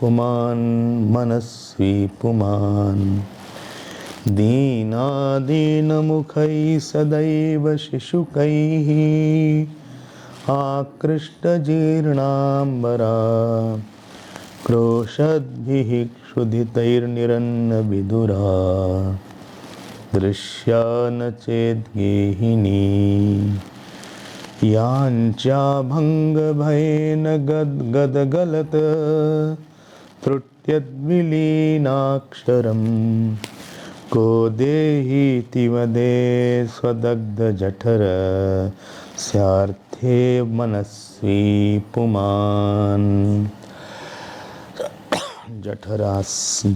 पुमान् मनस्वी पुमान् दीनादीनमुखैः सदैव शिशुकैः आकृष्टजीर्णाम्बरा क्रोशद्भिः क्षुधितैर्निरन्नविदुरा दृश्या न चेद्गेहिनी याञ्चाभङ्गभयेन गद्गदगलत् त्रुट्यद्विलीनाक्षरम् को देहीति वदे स्वदग्धजठर स्यार्थे मनस्वी पुमान्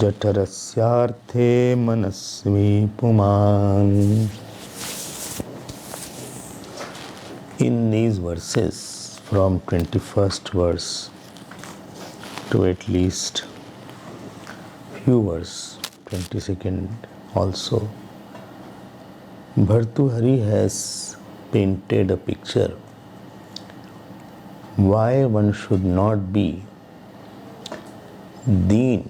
जठरस्यार्थे मनस्वी पुमान्. In these verses, from 21st verse to at least few verse 22nd also, Bhartrihari has painted a picture why one should not be deen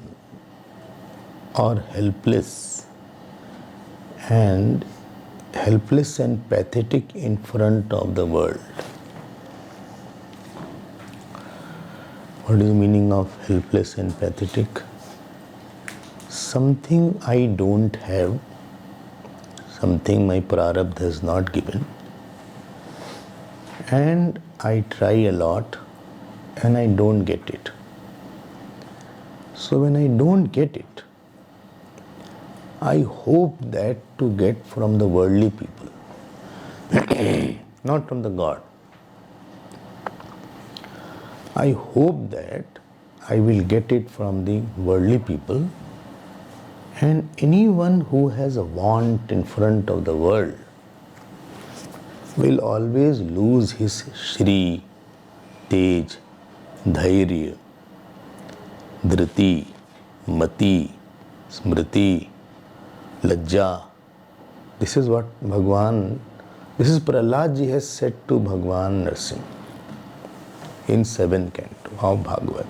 or helpless and pathetic in front of the world. What is the meaning of helpless and pathetic? Something I don't have, something my prarabdha has not given, and I try a lot and I don't get it. So when I don't get it, I hope that to get from the worldly people, not from the God. I hope that I will get it from the worldly people, and anyone who has a want in front of the world will always lose his Shri, Tej, Dhairya, Dhriti, Mati, Smriti, Lajja. This is what this is Prahlad ji has said to Bhagwan Narsingh in 7th canto of Bhagavad.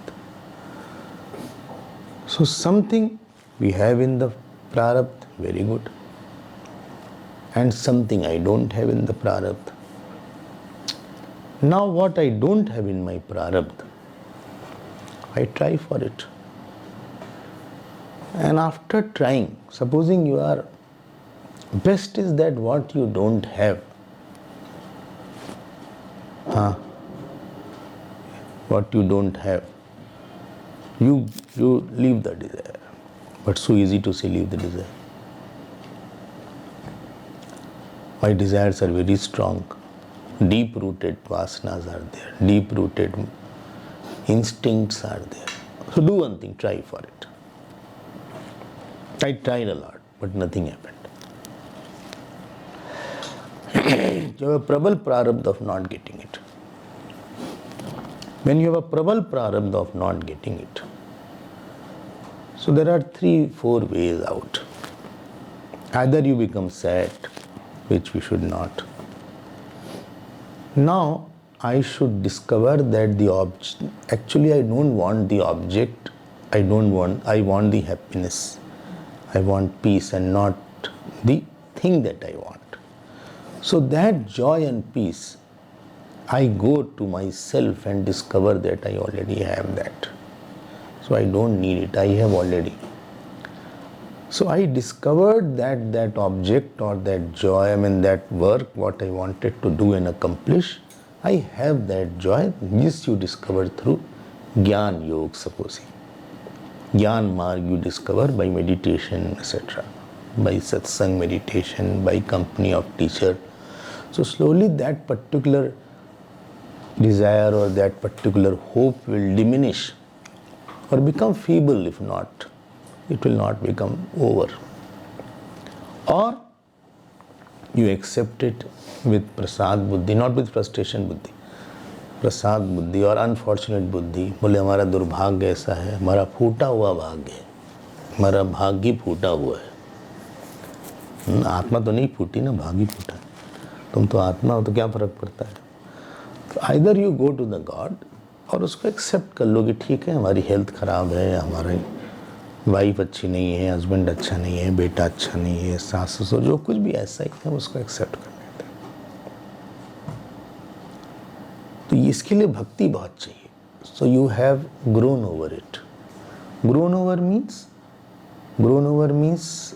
So something we have in the prarabdha, very good, and something I don't have in the prarabdha. Now what I don't have in my prarabdha, I try for it. And after trying, supposing you are, best is that what you don't have, what you don't have, you leave the desire. But so easy to say leave the desire. My desires are very strong. Deep-rooted vasanas are there. Deep-rooted instincts are there. So do one thing, try for it. I tried a lot, but nothing happened. You have a prabal prarabdha of not getting it. When you have a prabal prarabdha of not getting it, so there are 3-4 ways out. Either you become sad, which we should not. Now, I should discover that actually I don't want the object, I want the happiness. I want peace and not the thing that I want. So that joy and peace, I go to myself and discover that I already have that. So I don't need it, I have already. So I discovered that object or that joy, that work, what I wanted to do and accomplish, I have that joy. This you discover through Gyan Yoga, supposing. Gyan Marg you discover by meditation, etc. By satsang meditation, by company of teacher. So slowly that particular desire or that particular hope will diminish or become feeble. If not, it will not become over. Or you accept it with prasad buddhi, not with frustration buddhi. प्रसाद बुद्धि और unfortunate बुद्धि, बोले हमारा दुर्भाग्य ऐसा है, हमारा फूटा हुआ भाग्य है, हमारा भाग्य फूटा हुआ है. आत्मा तो नहीं फूटी ना, भाग्य फूटा. तुम तो आत्मा हो तो क्या फर्क पड़ता है. तो either you go to the God और उसको एक्सेप्ट कर लो कि ठीक है, हमारी हेल्थ ख़राब है, हमारी वाइफ अच्छी नहीं है, हस्बैंड अच्छा नहीं है, बेटा अच्छा नहीं है, सास ससुर जो कुछ भी ऐसा ही है, उसको एक्सेप्ट कर लेते हैं। तो इसके लिए भक्ति बहुत चाहिए. So you have grown over it. Grown over means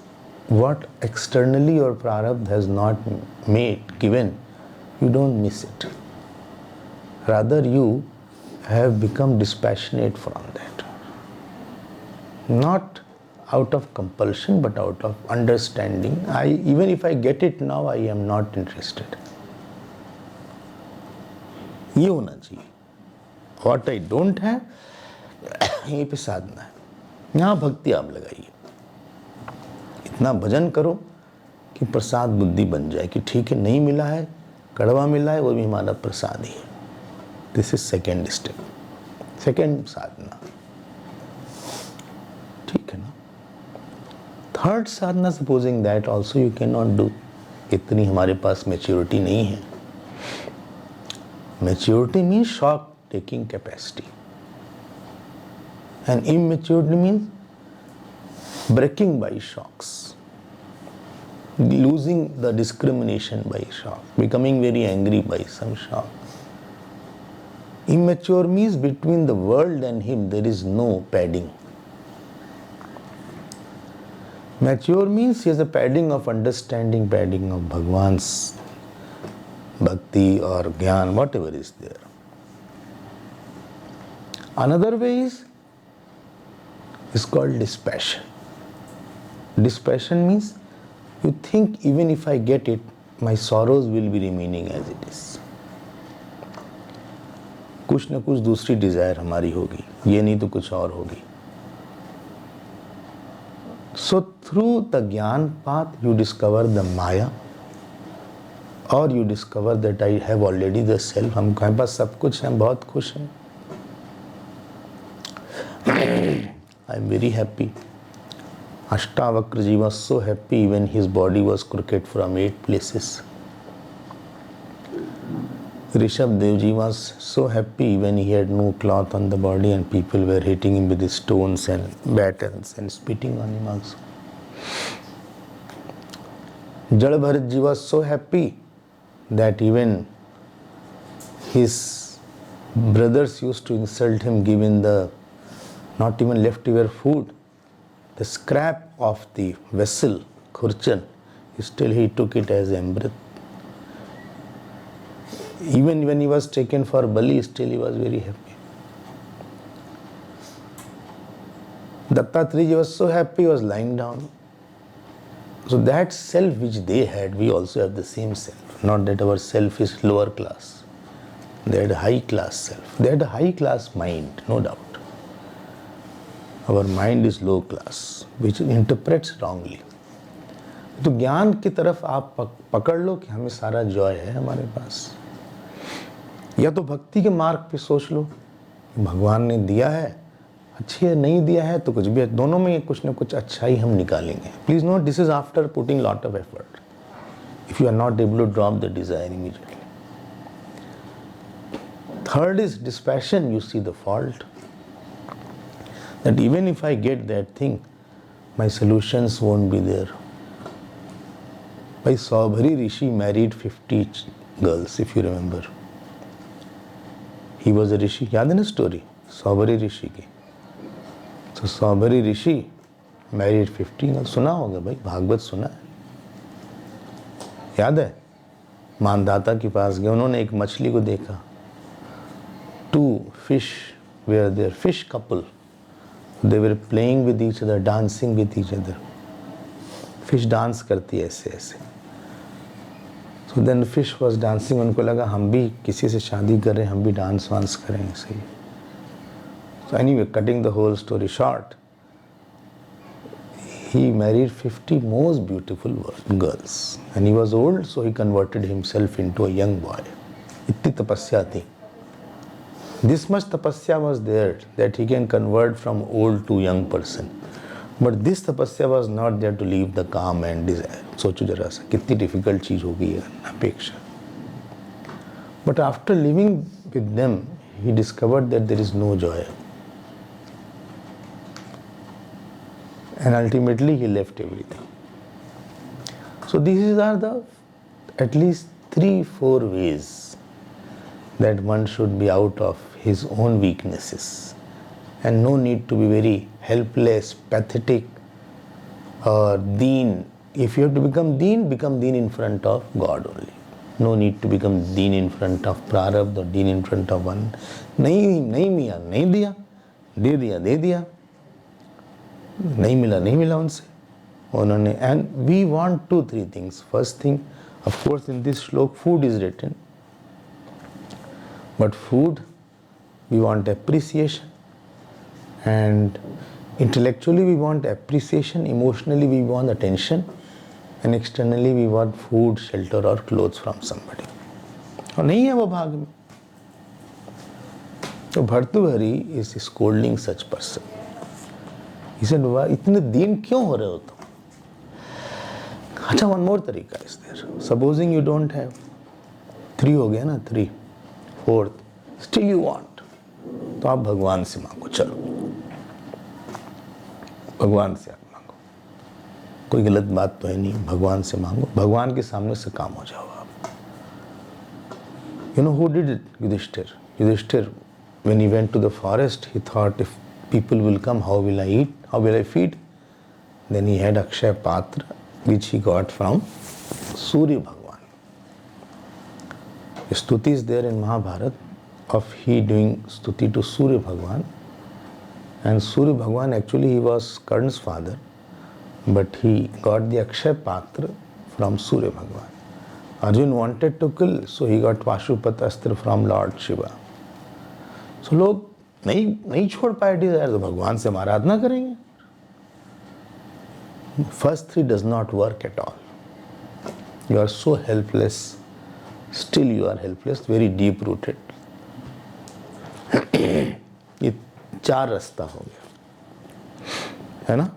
what externally your prarabdha has not given, you don't miss it. Rather, you have become dispassionate from that. Not out of compulsion, but out of understanding. Even if I get it now, I am not interested. ये होना चाहिए. What I don't have, यहीं पे साधना है. यहाँ भक्ति आप लगाइए. इतना भजन करो कि प्रसाद बुद्धि बन जाए कि ठीक है, नहीं मिला है, कड़वा मिला है, वो भी हमारा प्रसाद ही है. This is second step, second साधना. ठीक है ना. थर्ड साधना, supposing that also you can not do. इतनी हमारे पास मेच्योरिटी नहीं है. Maturity means shock taking capacity, and immaturity means breaking by shocks, losing the discrimination by shock, becoming very angry by some shock. Immature means between the world and him there is no padding. Mature means he has a padding of understanding, padding of Bhagwan's bhakti or gyan, whatever is there. Another way is called dispassion. Dispassion means you think even if I get it, my sorrows will be remaining as it is. कुछ न कुछ दूसरी Dzire हमारी होगी, ये नहीं तो कुछ और होगी. So through the Gyan path you discover the Maya, or you discover that I have already the self. हमारे पास सब कुछ है, हम बहुत खुश हैं. I am very happy. Ashtavakraji was so happy when his body was crooked from 8 places. Rishabh Devji was so happy when he had no cloth on the body and people were hitting him with stones and batons and spitting on him also. Jal Bharatji was so happy that even his brothers used to insult him, given the not even leftover food. The scrap of the vessel, Khurchan, still he took it as Amrit. Even when he was taken for Bali, still he was very happy. Dattatreya was so happy, he was lying down. So that self which they had, we also have the same self. Not that our self is lower class. They had a high class self. They had a high class mind, no doubt. Our mind is low class, which interprets wrongly. तो ज्ञान की तरफ आप पकड़ लो कि हमें सारा Joy है हमारे पास. या तो भक्ति के मार्ग पे सोच लो भगवान ने दिया है, अच्छी है, नहीं दिया है तो कुछ भी है, दोनों में कुछ ना कुछ अच्छा ही हम निकालेंगे. Please note, this is after putting lot of effort. If you are not able to drop the desire immediately. Third is dispassion. You see the fault. That even if I get that thing, my solutions won't be there. By Saubhari Rishi married 50 girls, if you remember. He was a Rishi. याद है ना story? Saubhari Rishi की. So Saubhari Rishi married 50 girls. सुना होगा भाई, भागवत सुना है. याद है? मानदाता के पास गए, उन्होंने एक मछली को देखा. 2 fish were there, fish couple. They were playing with each other, dancing with each other. Fish dance करती है ऐसे ऐसे. So then the fish was dancing. उनको लगा हम भी किसी से शादी कर रहे हैं, हम भी डांस वांस करें ऐसे ही. So anyway, cutting the whole story short, he married 50 most beautiful girls. And he was old, so he converted himself into a young boy. इतनी तपस्या थी. This much tapasya was there that he can convert from old to young person. But this tapasya was not there to leave the calm and desire. सोचो जरा सा कितनी difficult चीज होगी ये अपेक्षा. But after living with them, he discovered that there is no joy. And ultimately he left everything. So these are the at least 3-4 ways that one should be out of his own weaknesses, and no need to be very helpless, pathetic or deen. If you have to become deen in front of God only. No need to become deen in front of prarabdha or deen in front of one. नहीं मिया नहीं दिया, दे दिया, नहीं मिला उनसे उन्होंने. And we want 2-3 things. First thing, of course, in this shlok food is written, but food we want appreciation, and intellectually we want appreciation, emotionally we want attention, and externally we want food, shelter or clothes from somebody. और नहीं है वो भाग में. तो Bhartrihari is scolding such person. He said, वाह इतने दीन क्यों हो रहे हो तुम? अच्छा, one more तरीका is there. Supposing you don't have 3 हो गया ना, 3, 4th, still you want, तो आप भगवान से मांगो. चलो भगवान से आप मांगो, कोई गलत बात तो है नहीं. भगवान से मांगो, भगवान के सामने से काम हो जाओ आप. You know who did it? Yudhishthir, when he went to the forest, he thought, if people will come, how will I eat? How will I feed? Then he had Akshay Patra, which he got from Surya Bhagwan. The stuti is there in Mahabharata of he doing stuti to Surya Bhagwan. And Surya Bhagwan, actually he was Karna's father, but he got the Akshay Patra from Surya Bhagwan. Arjun wanted to kill, so he got Pashupata Astra from Lord Shiva. So लोग नहीं छोड़ पाए Dzire, तो भगवान से आराधना करेंगे. First 3 does not work at all. You are so helpless, still you are helpless, very deep rooted. ये 4 रास्ता हो गया है ना.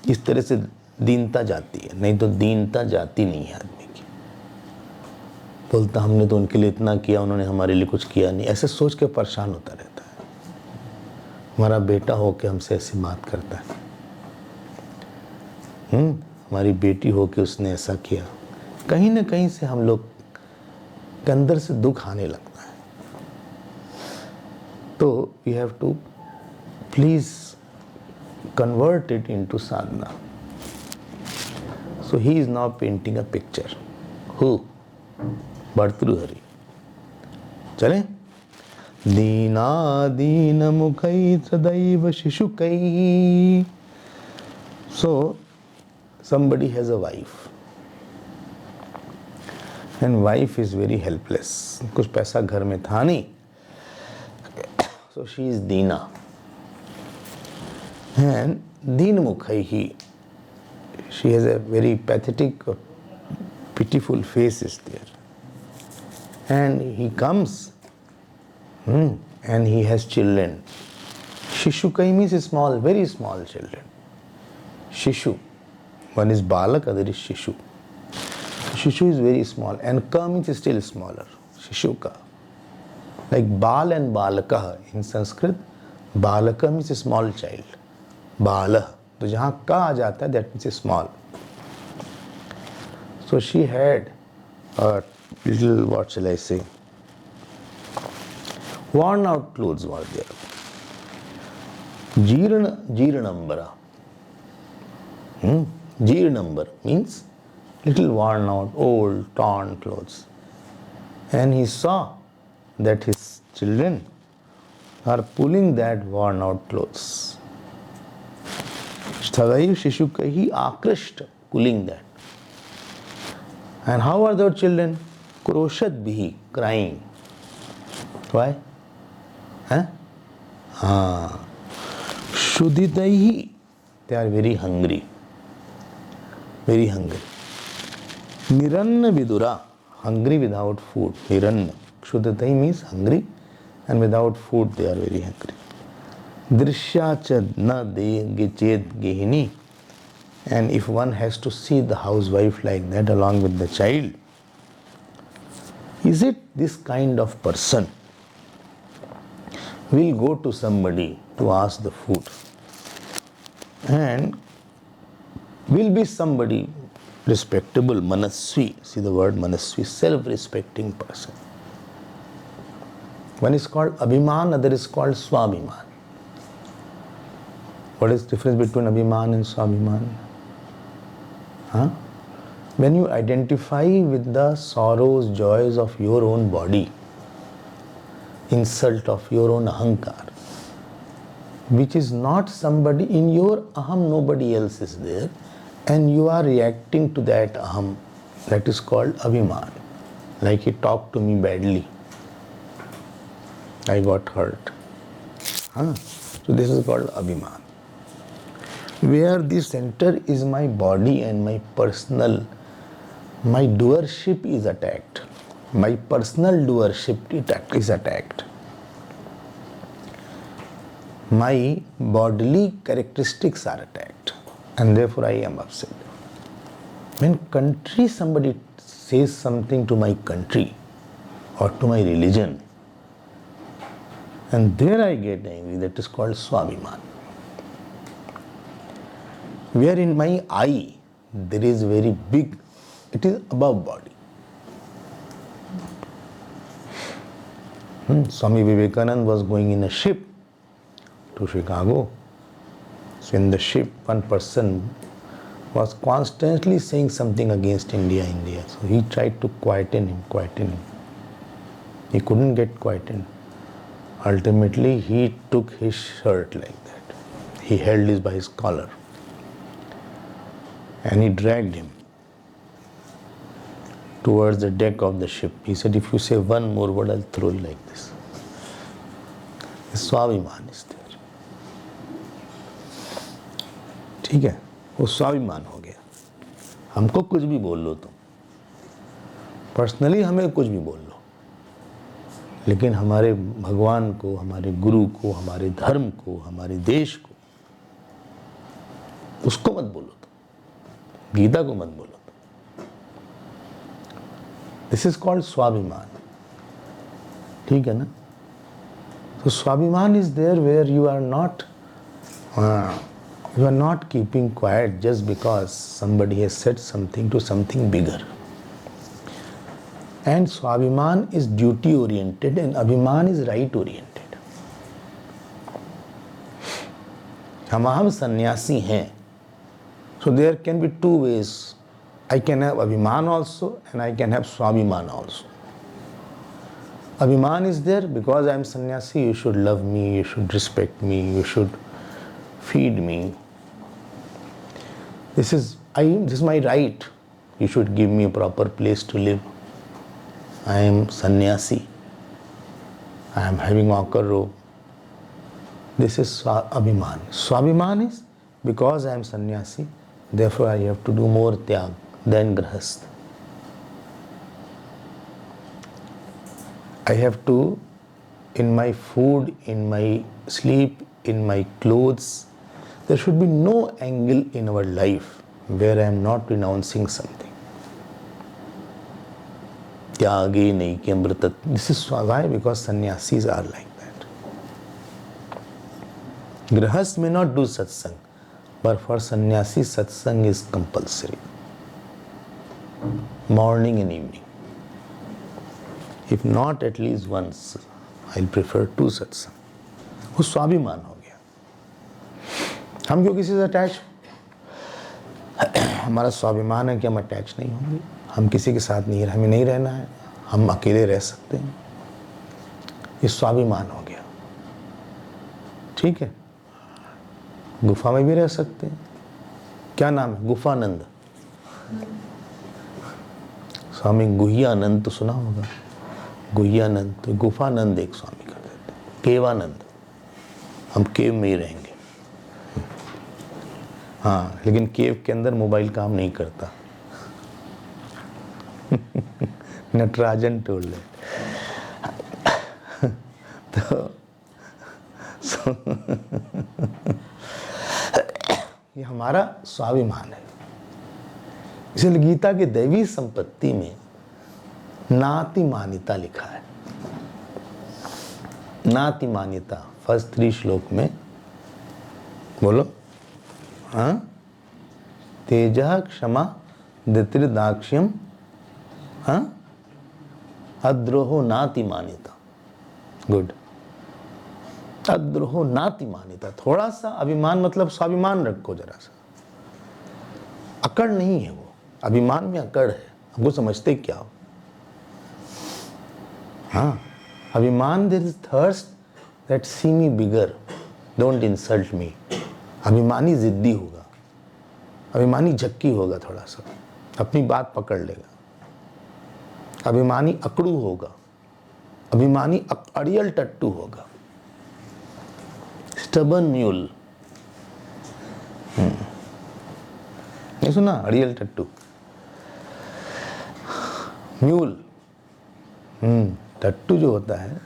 इस तरह से दीनता जाती है, नहीं तो दीनता जाती नहीं है आदमी की. बोलता हमने तो उनके लिए इतना किया, उन्होंने हमारे लिए कुछ किया नहीं, ऐसे सोच के परेशान होता रहता है. हमारा बेटा हो के हमसे ऐसी बात करता है, हमारी बेटी हो के उसने ऐसा किया. कहीं ना कहीं से हम लोग के अंदर से दुख आने लगता है. तो we have to please convert it into sadhana. So he is now painting a picture. Who? Bhartruhari. चले? दीना दीन मुखै सदैव शिशुकै. So somebody has a wife, and wife is very helpless. कुछ पैसा घर में था नहीं, so she is Deena. And Deen Mukhaihi, she has a very pathetic, pitiful face is there. And he comes, and he has children. Shishukai means small, very small children. Shishu. One is Balak, other is Shishu. Shishu is very small, and Ka means still smaller. Shishuka. Like Bal and Balaka in Sanskrit, Balaka means a small child. Bala. तो जहाँ का आ जाता है, that means small. So she had a little, what shall I say, worn out clothes were there. Jeeranambara. Jeeranambara means little worn out, old, torn clothes. And he saw that his children are pulling that worn out clothes. Sadaiv Shishukahi Akrishta, pulling that. And how are those children? Kroshat bihi, crying. Why? Shuditaihi, they are very hungry. Very hungry. Niranna vidura, hungry without food. Niranna. Kshudatai means hungry, and without food they are very hungry. Drishyacha na de gichet gehini. And if one has to see the housewife like that along with the child, is it this kind of person will go to somebody to ask the food, and will be somebody respectable, manasvi. See the word manasvi, self-respecting person. One is called abhiman, other is called swabhiman. What is the difference between abhiman and swabhiman? Huh? When you identify with the sorrows, joys of your own body, insult of your own ahankar, which is not somebody in your aham, nobody else is there, and you are reacting to that aham, that is called abhiman. Like he talked to me badly, I got hurt. So this is called abhiman. Where the center is my body and my personal, my doership is attacked. My personal doership is attacked. My bodily characteristics are attacked, and therefore I am upset. When somebody says something to my country or to my religion, and there I get angry, that is called swabhiman. Where in my eye there is very big, it is above body. Swami Vivekananda was going in a ship to Chicago. So in the ship, one person was constantly saying something against India. So he tried to quieten him. He couldn't get quietened. Ultimately, he took his shirt like that. He held it by his collar. And he dragged him towards the deck of the ship. He said, if you say one more word, I'll throw you like this. The swabhiman is there. ठीक है, वो स्वाभिमान हो गया. हमको कुछ भी बोल लो तुम, पर्सनली हमें कुछ भी बोल लो, लेकिन हमारे भगवान को, हमारे गुरु को, हमारे धर्म को, हमारे देश को, उसको मत बोलो तुम, गीता को मत बोलो तुम. दिस इज कॉल्ड स्वाभिमान. ठीक है ना? तो स्वाभिमान is there where you are not keeping quiet just because somebody has said something to something bigger. And swabhiman is duty oriented and abhiman is right oriented. हम sannyasi हैं. So there can be two ways. I can have abhiman also and I can have swabhiman also. Abhiman is there because I am sannyasi, you should love me, you should respect me, you should feed me. This is my right. You should give me a proper place to live. I am sannyasi. I am having ochre robe. This is abhiman. Swabhiman is because I am sannyasi, therefore I have to do more tyag than grahastha. I have to, in my food, in my sleep, in my clothes, there should be no angle in our life where I am not renouncing something. Tyage naiki amrita. This is why, because sannyasis are like that. Grahast may not do satsang, but for sannyasi satsang is compulsory. Morning and evening. If not at least once, I'll prefer 2 satsang. वो स्वाभिमान हो गया. हम क्यों किसी से attach? हमारा स्वाभिमान है कि हम अटैच नहीं होंगे, हम किसी के साथ नहीं, हमें नहीं रहना है, हम अकेले रह सकते हैं. ये स्वाभिमान हो गया. ठीक है, गुफा में भी रह सकते हैं. क्या नाम है? गुफानंद. स्वामी गुह्यानंद तो सुना होगा. गुह्यानंद तो गुफानंद एक स्वामी कर देते. केवानंद, हम केव में ही रहेंगे. हाँ, लेकिन केव के अंदर मोबाइल काम नहीं करता. नटराजन टोल है. तो ये हमारा स्वाभिमान है. इसलिए गीता की दैवी संपत्ति में नाति मान्यता लिखा है. नाति मान्यता, फर्स्ट 3 श्लोक में बोलो। हाँ, तेजः क्षमा धृतिर्दाक्ष्यम, हाँ, अद्रोहो नाति मान्यता। गुड, अद्रोहो नाति मान्यता। थोड़ा सा अभिमान, मतलब स्वाभिमान रखो जरा सा, अकड़ नहीं है वो, अभिमान में अकड़ है। हमको समझते क्या हो? हाँ, अभिमान, there is thirst that see me bigger, don't insult me. अभिमानी जिद्दी होगा, अभिमानी झक्की होगा, थोड़ा सा अपनी बात पकड़ लेगा, अभिमानी अकड़ू होगा, अभिमानी अड़ियल टट्टू होगा, स्टबर्न म्यूल। नहीं सुना? अड़ियल टट्टू, म्यूल। टट्टू जो होता है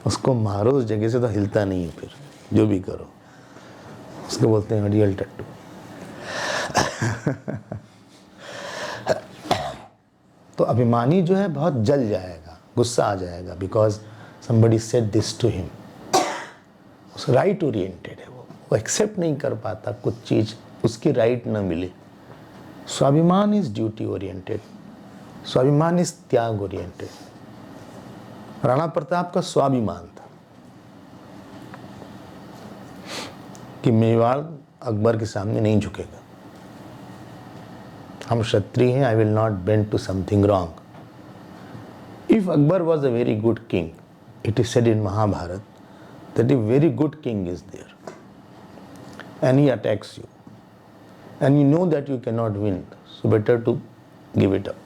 उसको मारो उस जगह से तो हिलता नहीं है, फिर जो भी करो उसको बोलते हैं अड़ियल टट्टू। तो अभिमानी जो है बहुत जल जाएगा, गुस्सा आ जाएगा, because somebody said this to him। उस राइट ओरिएंटेड है वो एक्सेप्ट नहीं कर पाता कुछ चीज उसकी राइट ना मिले। स्वाभिमान इज ड्यूटी ओरिएंटेड, स्वाभिमान इज त्याग ओरिएंटेड। राणा प्रताप का स्वाभिमान था कि मेवाड़ अकबर के सामने नहीं झुकेगा, हम क्षत्रिय हैं, I will not bend to something wrong. If Akbar was a very good king, it is said in Mahabharata that a very good king is there and he attacks you and you know that you cannot win, so better to give it up.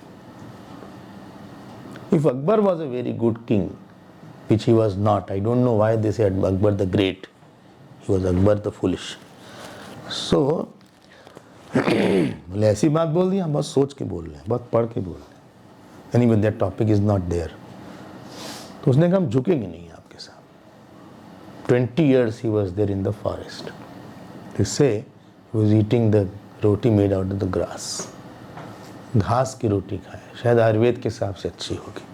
If Akbar was a very good king, which he was not, I don't know why they said Akbar the great, he was Akbar the foolish. So बोले ऐसी बात बोल दी, हम बहुत सोच के बोल रहे हैं, बहुत पढ़ के बोल रहे हैं, anyway that topic is not there। तो उसने कहा हम झुकेंगे नहीं आपके साथ। 20 years he was there in the forest। They say he was eating the roti made out of the grass। घास की रोटी खाए, शायद आयुर्वेद के हिसाब से अच्छी होगी,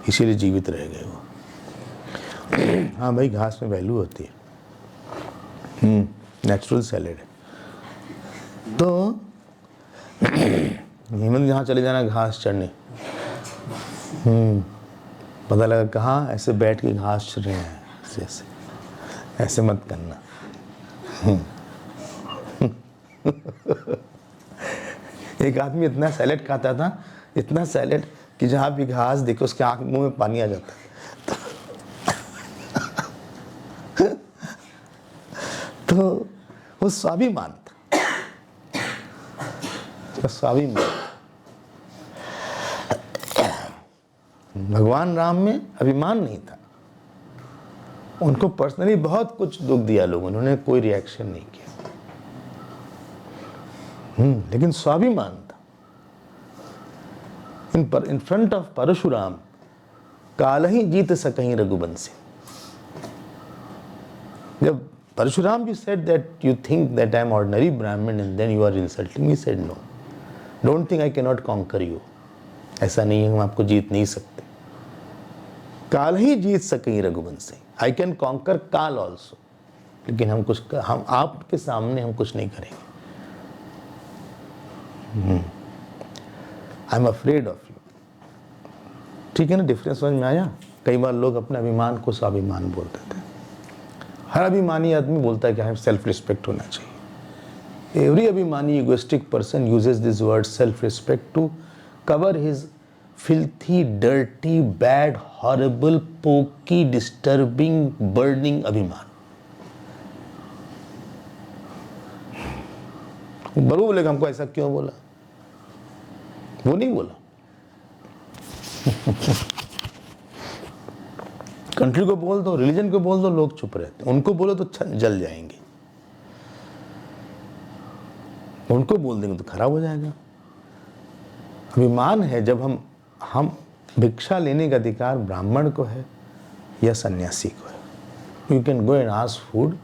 इसीलिए जीवित रह गए वो। हाँ भाई, घास में वैल्यू होती है, नेचुरल सैलेड है। तो हेमंत यहाँ चले जाना घास चढ़ने, पता लगा कहाँ, ऐसे बैठ के घास चढ़ रहे हैं, ऐसे ऐसे मत करना। एक आदमी इतना सैलेड खाता था, इतना सैलेड कि जहाँ भी घास देखे उसके आँख मुंह में पानी आ जाता। तो वो स्वाभिमान था, स्वाभिमान। भगवान राम में अभिमान नहीं था, उनको पर्सनली बहुत कुछ दुख दिया लोगों ने, उन्होंने कोई रिएक्शन नहीं किया, लेकिन स्वाभिमान था। इन फ्रंट ऑफ परशुराम काल ही जीत सकहीं रघुवंशी। जब Parshuram ji said that you think that I am ordinary Brahmin and then you are insulting me, said no, don't think I can not conquer you. ऐसा नहीं है, हम आपको जीत नहीं सकते। काल ही जीत सकें रघुवंशी, आई कैन कॉन्कर काल ऑल्सो, लेकिन हम आपके सामने हम कुछ नहीं करेंगे। I am afraid of you. ठीक है ना, डिफरेंस समझ में आया? कई बार लोग अपने अभिमान को स्वाभिमान बोलते थे। हर अभिमानी आदमी बोलता है कि हमें सेल्फ रिस्पेक्ट होना चाहिए। एवरी अभिमानी egoistic person uses this word self respect to cover his filthy, dirty, bad, horrible, pokey, disturbing, burning अभिमान। बरू बोलेगा हमको ऐसा क्यों बोला, वो नहीं बोला। कंट्री को बोल दो, रिलीजन को बोल दो, लोग चुप रहते, उनको बोलो तो जल जाएंगे, उनको बोल देंगे तो खराब हो जाएगा। अभिमान है जब हम भिक्षा लेने का अधिकार ब्राह्मण को है या सन्यासी को है। You can go and ask food.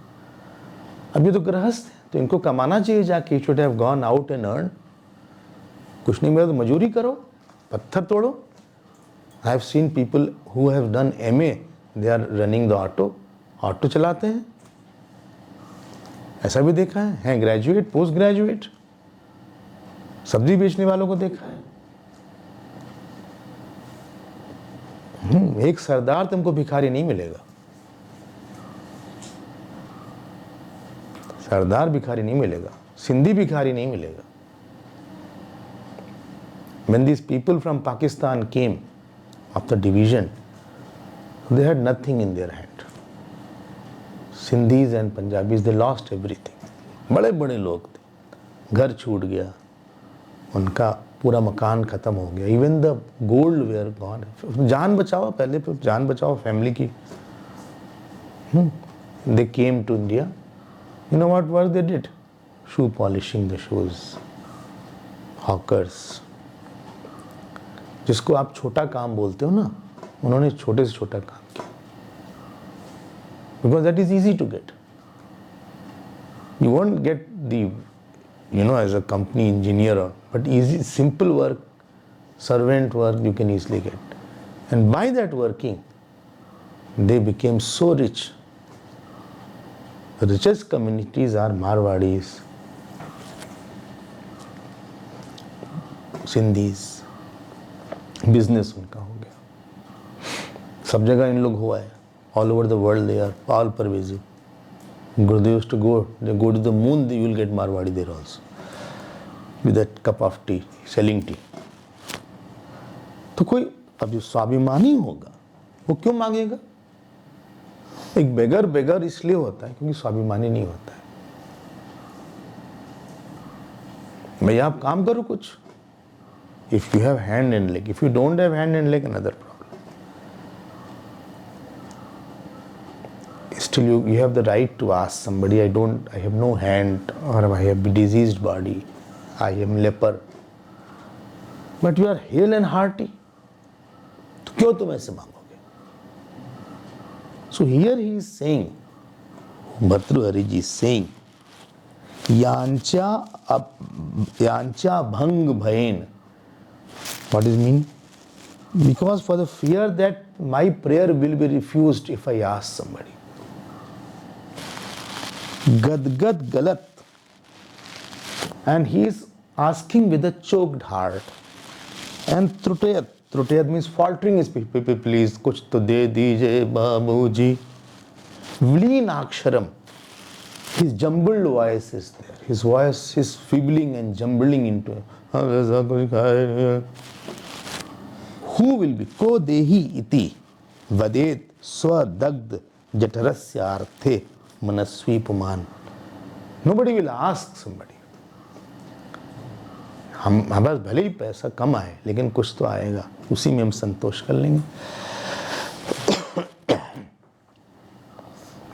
अभी तो गृहस्थ है तो इनको कमाना चाहिए जाके, should have gone out and earn. कुछ नहीं मिला तो मजूरी करो, पत्थर तोड़ो। I have seen people who have done MA they are running the auto चलाते हैं, ऐसा भी देखा है ग्रेजुएट, पोस्ट ग्रेजुएट, सब्जी बेचने वालों को देखा है। एक सरदार तुमको भिखारी नहीं मिलेगा, सरदार भिखारी नहीं मिलेगा, सिंधी भिखारी नहीं मिलेगा। When these people from Pakistan came after division, they had nothing in their hand. Sindhis and Punjabis, they lost everything. बड़े बड़े लोग थे, घर छूट गया, उनका पूरा मकान खत्म हो गया, even the gold were gone. जान बचाओ, पहले तो जान बचाओ फैमिली की। They came to India. You know what work they did? Shoe polishing the shoes, hawkers. जिसको आप छोटा काम बोलते हो ना, उन्होंने छोटे से छोटा काम किया, because that is easy to get. You won't get the, as a company engineer, but easy, simple work, servant work you can easily get. And by that working, they became so rich. The richest communities are Marwadis, Sindhis. Business उनका हो गया, सब जगह इन लोग हुआ है, all over the world they are all pervasive. Gurudev used to go to the moon, you will get Marwadi there also, with that cup of tea, selling tea. तो कोई अब जो स्वाभिमानी होगा वो क्यों मांगेगा? एक बेगर इसलिए होता है क्योंकि स्वाभिमानी नहीं होता है. भैया आप काम करो कुछ. If you have hand and leg, if you don't have hand and leg, another problem. Still you have the right to ask somebody, I have no hand, or I have a diseased body, I am leper, but you are hale and hearty, तो क्यों तुम ऐसे मांगोगे? So here he is saying, Bhartrihari ji is saying, yancha bhang bhain. What does it mean? Because for the fear that my prayer will be refused if I ask somebody. Gad galat. And he is asking with a choked heart. And trutayat means faltering his people, please, kuch to de dije babuji. Vleenaksharam. His jumbled voice is there. His voice is fibbling and jumbling into it. Who will be? Ko dehi iti vadet swadagd jatarasya arthe manasvi puman. Nobody will ask somebody. हमारे पास भले ही पैसा कम आए लेकिन कुछ तो आएगा, उसी में हम संतोष कर लेंगे.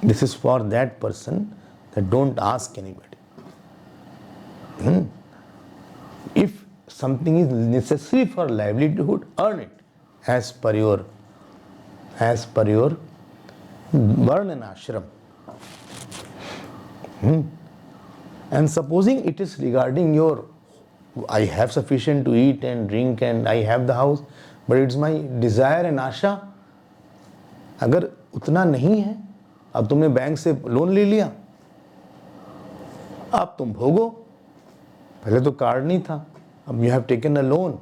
This is for that person that don't ask anybody. If something is necessary for livelihood, earn it as per your varna and ashram. And supposing it is regarding your, I have sufficient to eat and drink and I have the house, but it's my desire and asha. अगर उतना नहीं है, अब तुमने bank से loan ले लिया, अब तुम भोगो. पहले तो कार्ड नहीं था, अब you have taken a loan.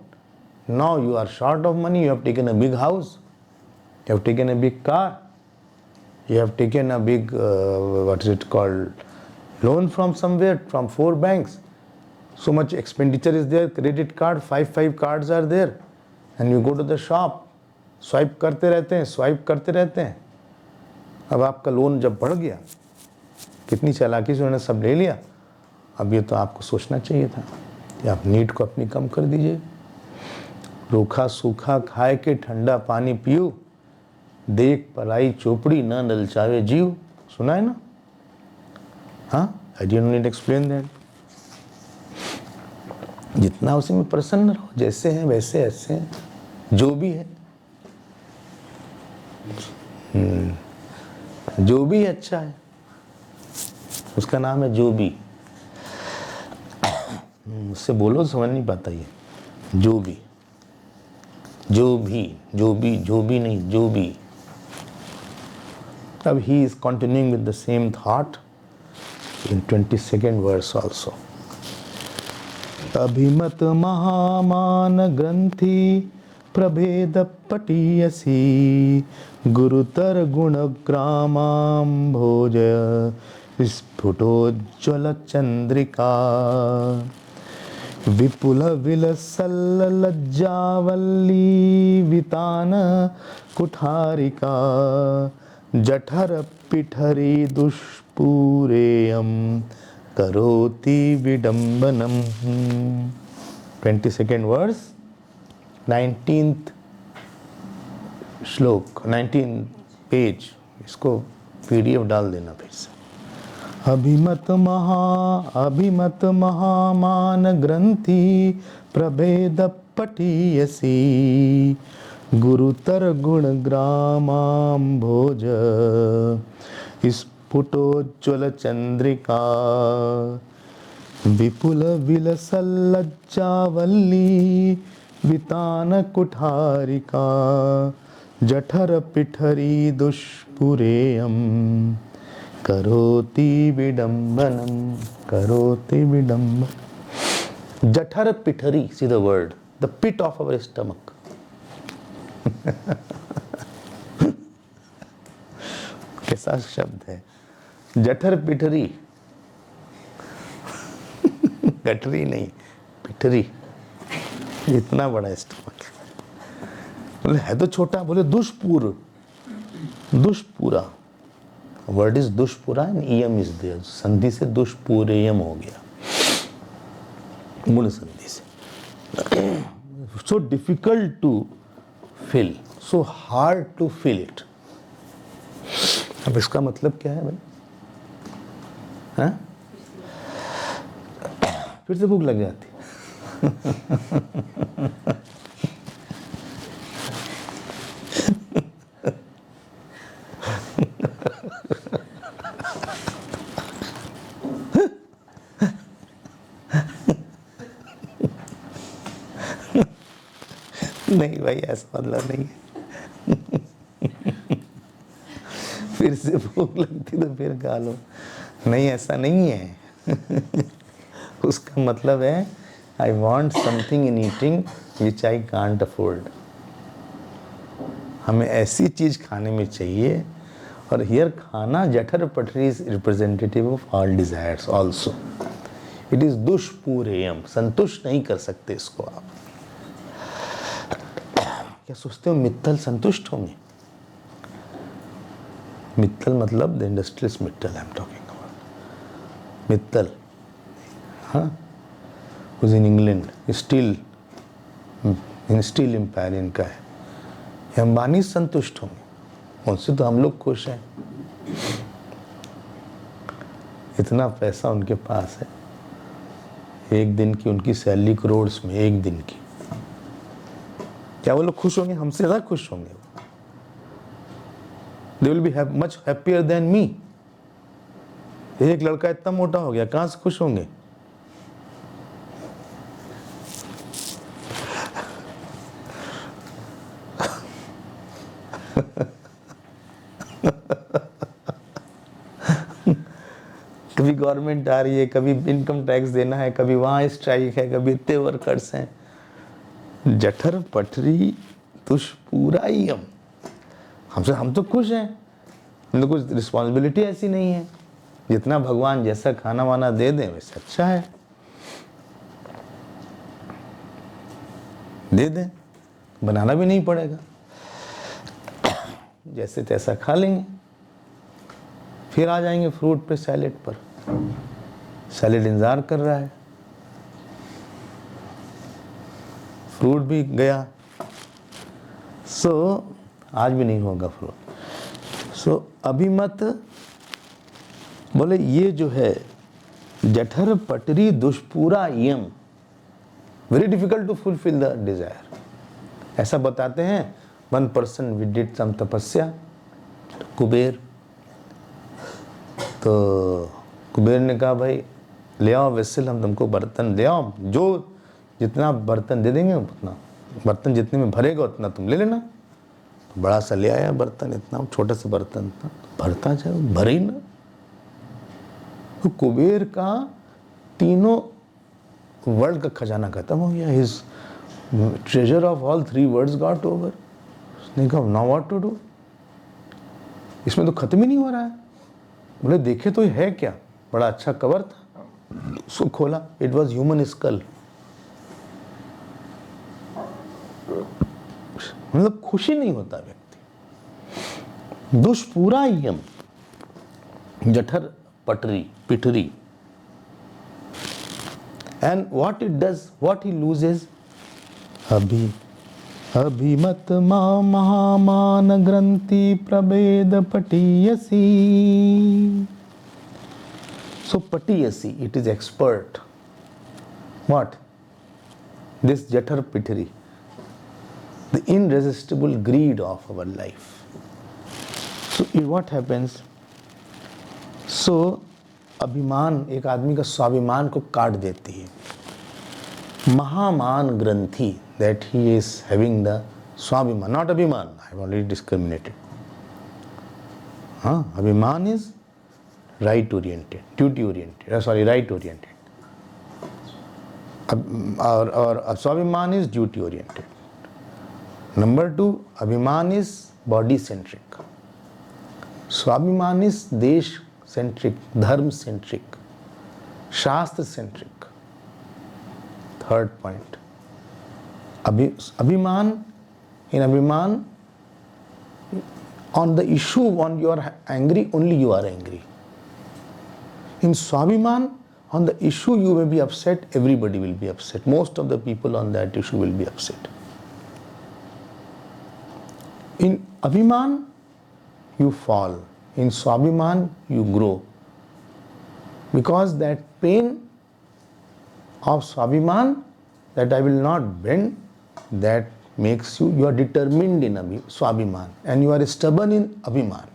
Now you are short of money, you have taken a big house, you have taken a big car, you have taken a big, loan from somewhere, from 4 banks. So much expenditure is there, credit card, 5 cards are there. And you go to the shop, swipe करते रहते हैं. अब आपका loan जब बढ़ गया, कितनी चालाकी से उन्होंने सब ले लिया. अब ये तो आपको सोचना चाहिए था कि आप नीड को अपनी कम कर दीजिए. रूखा सूखा खाए के ठंडा पानी पियो, देख पलाई चोपड़ी ना ललचावे जीव. सुना है ना? हाँ, I didn't need explain that. जितना उसी में प्रसन्न रहो, जैसे हैं वैसे ऐसे हैं, जो भी है, जो भी अच्छा है उसका नाम है जो भी. उससे बोलो समझ नहीं पाता ये. जो भी नहीं, जो भी. अब he is continuing with the same thought in 22nd verse also. अभिमत महामान ग्रंथि प्रभेद पटीयसी गुरुतर गुण ग्रामां भोज स्फुटोज्ज्वल चंद्रिका विपुल विलसल लज्जावल्ली वितान कुठारिका जठर पिठरी दुष्पूरेयम करोति विडंबनम. 22nd verse, 19th श्लोक, 19th पेज. इसको PDF डाल देना फिर से. अभिमत महामान ग्रंथि प्रभेद पटीयसी गुरुतर गुण ग्रामां भोज स्फुटोज्ज्वल चंद्रिका विपुल विलसल लज्जावल्ली वितान कुठारिका जठर पिठरी दुष्पुरेयम करोति विडंबनम. करोति विडंबन. जठर पिठरी, see the word, the pit of our stomach. कैसा शब्द है जठर पिठरी. गठरी नहीं, पिठरी. इतना बड़ा स्टमक. बोले है तो छोटा. बोले दुष्पूर, दुष्पूरा. वर्ड इज दुष्पूरा एंड ईयम इज देयर. संधि से दुष्पूरेयम हो गया, मूल संधि से. So difficult to fill, so hard to fill it. अब इसका मतलब क्या है भाई? हाँ? फिर से भूख लग जाती. नहीं भाई, ऐसा मतलब नहीं है. फिर से भूख लगती तो फिर खा लो. नहीं, ऐसा नहीं है. उसका मतलब है I want something in eating which I can't afford. हमें ऐसी चीज खाने में चाहिए. और हियर खाना जठर पटरी is representative of all desires also. It is दुष्पूरेयम. संतुष्ट नहीं कर सकते इसको आप. क्या सोचते हो मित्तल संतुष्ट होंगे? मित्तल मतलब the industrialist Mittal I am talking about. Mittal, हाँ, who's in England, steel empire इनका है. ये अंबानी संतुष्ट होंगे, उनसे तो हम लोग खुश हैं. इतना पैसा उनके पास है. एक दिन की उनकी सैलरी करोड़्स में, एक दिन की. क्या वो लोग खुश होंगे? हमसे ज़्यादा खुश होंगे. They will be much happier than me. एक लड़का इतना मोटा हो गया, कहाँ से खुश होंगे? कभी गवर्नमेंट आ रही है, कभी इनकम टैक्स देना है, कभी वहाँ स्ट्राइक है, कभी इतने वर्कर्स हैं. जठर पटरी दुष्पूरायम. हम तो खुश हैं. हम कुछ रिस्पॉन्सिबिलिटी ऐसी नहीं है. जितना भगवान जैसा खाना वाना दे दें वैसे अच्छा है. दे दें, बनाना भी नहीं पड़ेगा. जैसे तैसा खा लेंगे. फिर आ जाएंगे फ्रूट पे, सैलेड पर. सैलेड इंतजार कर रहा है. फ्रूट भी गया. सो आज भी नहीं होगा फ्रूट. सो अभिमत बोले ये जो है जठर पटरी दुष्पूरा यम, very difficult to fulfil the desire. ऐसा बताते हैं. One person we did some तपस्या. कुबेर, तो कुबेर ने कहा भाई ले आओ वेसल, हम तुमको बर्तन ले आओ, जो जितना बर्तन दे देंगे उतना, बर्तन जितने में भरेगा उतना तुम ले लेना. बड़ा सा ले आया बर्तन, इतना छोटा सा बर्तन था, भरता जाए, भरे ही ना। तो कुबेर का तीनों वर्ल्ड का खजाना खत्म हो गया। His treasure of all 3 worlds got over. उसने कहा नाउ व्हाट टू डू, इसमें तो खत्म ही नहीं हो रहा है। बोले देखे तो ये है क्या, बड़ा अच्छा कवर था, उसको खोला, इट वॉज ह्यूमन स्कल। मतलब खुशी नहीं होता व्यक्ति। दुष्पूरायम जठर पटरी पिठरी, and what it does, what he loses, अभिमत महामान ग्रंथि प्रभेद पटीयसी। So patiyasi, it is expert. What? This jathar pitri, the irresistible greed of our life. So what happens? So अभिमान एक आदमी का स्वाभिमान को काट देती है। महामान ग्रंथि, that he is having the स्वाभिमान, not अभिमान, I have already discriminated. हाँ, अभिमान is right oriented, duty oriented, right oriented. और स्वाभिमान is duty oriented. Number 2, अभिमान is body centric. स्वाभिमान is देश सेंट्रिक, धर्म सेंट्रिक, शास्त्र सेंट्रिक। थर्ड पॉइंट, अभिमान, इन अभिमान on the issue when you are angry, only you are angry. In Swabhiman, on the issue you may be upset, everybody will be upset. Most of the people on that issue will be upset. In Abhiman, you fall. In Swabhiman, you grow. Because that pain of Swabhiman, that I will not bend, that makes you, you are determined in Swabhiman and you are stubborn in Abhiman.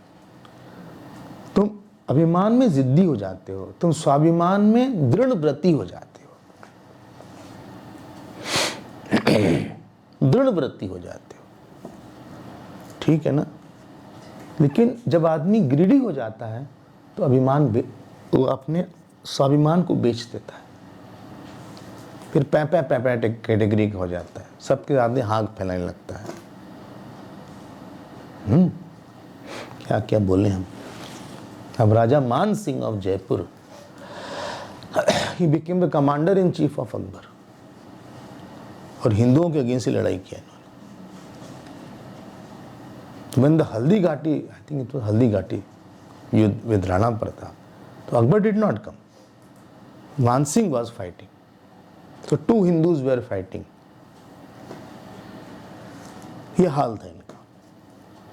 तुम अभिमान में जिद्दी हो जाते हो, तुम स्वाभिमान में दृढ़ व्रती हो जाते हो, दृढ़ व्रती हो जाते हो, ठीक है ना। लेकिन जब आदमी ग्रीडी हो जाता है तो अभिमान वो अपने स्वाभिमान को बेच देता है, फिर पैपा कैटेगरी का हो जाता है, सबके आदमी हाँक फैलाने लगता है। क्या क्या बोले हम। अब राजा मान Singh of Jaipur, he became the commander in chief of Akbar, और हिंदुओं के अगेंस्ट ही लड़ाई किया इन्होंने। When the Haldi Ghati, I think it was Haldi Ghati युद्ध with Rana Pratap, तो Akbar did not come. Man Singh was fighting. So 2 Hindus were fighting. ये हाल था इनका,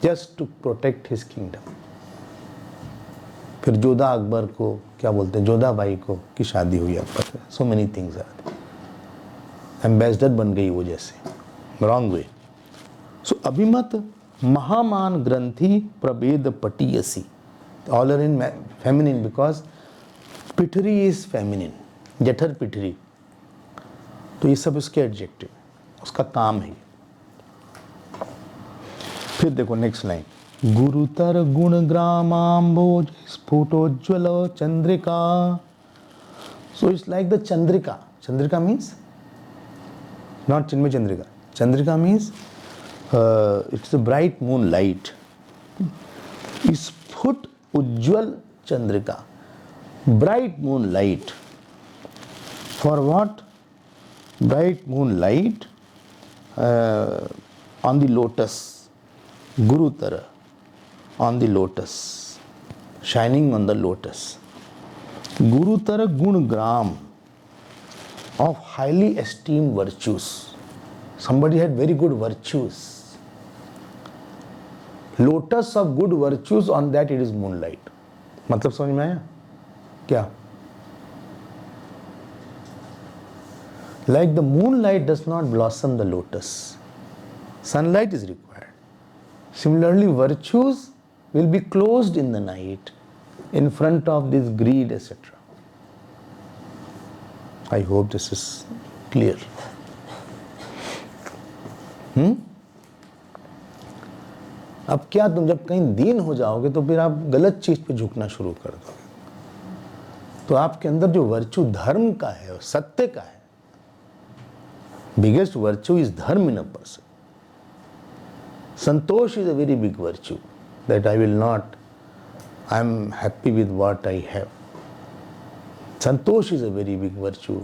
just to protect his kingdom. फिर जोधा अकबर को क्या बोलते हैं, जोधा बाई को की शादी हुई अकबर से। So many things are there. Ambassador बन गई वो जैसे, wrong way. So अभिमत महामान ग्रंथि प्रभेद पटीयसी, all are in feminine because पिठरी is feminine, जठर पिठरी, तो ये सब उसके एडजेक्टिव, उसका काम है। फिर देखो नेक्स्ट लाइन, गुरुतर गुण ग्रामाम्बोज स्फुटोज्वल चंद्रिका। सो इट्स लाइक द चंद्रिका। चंद्रिका मीन्स नॉट चिन्मय चंद्रिका, चंद्रिका means it's a bright moonlight. स्फुट उज्ज्वल Chandrika, bright moonlight. For what? Bright moonlight on the lotus, Gurutara, on the lotus, shining on the lotus. Gurutara gun gram of highly esteemed virtues. Somebody had very good virtues. Lotus of good virtues, on that it is moonlight. मतलब समझ में आया क्या? Like the moonlight does not blossom the lotus, sunlight is required. Similarly, virtues will be closed in the night in front of this greed, etc. I hope this is clear. अब क्या तुम जब कहीं दीन हो जाओगे तो फिर आप गलत चीज पे झुकना शुरू कर दोगे। तो आपके अंदर जो वर्चू धर्म का है और सत्य का है, biggest virtue is dharma in a person. संतोष is a very big virtue, that I will not, I am happy with what I have. संतोष is a very big virtue.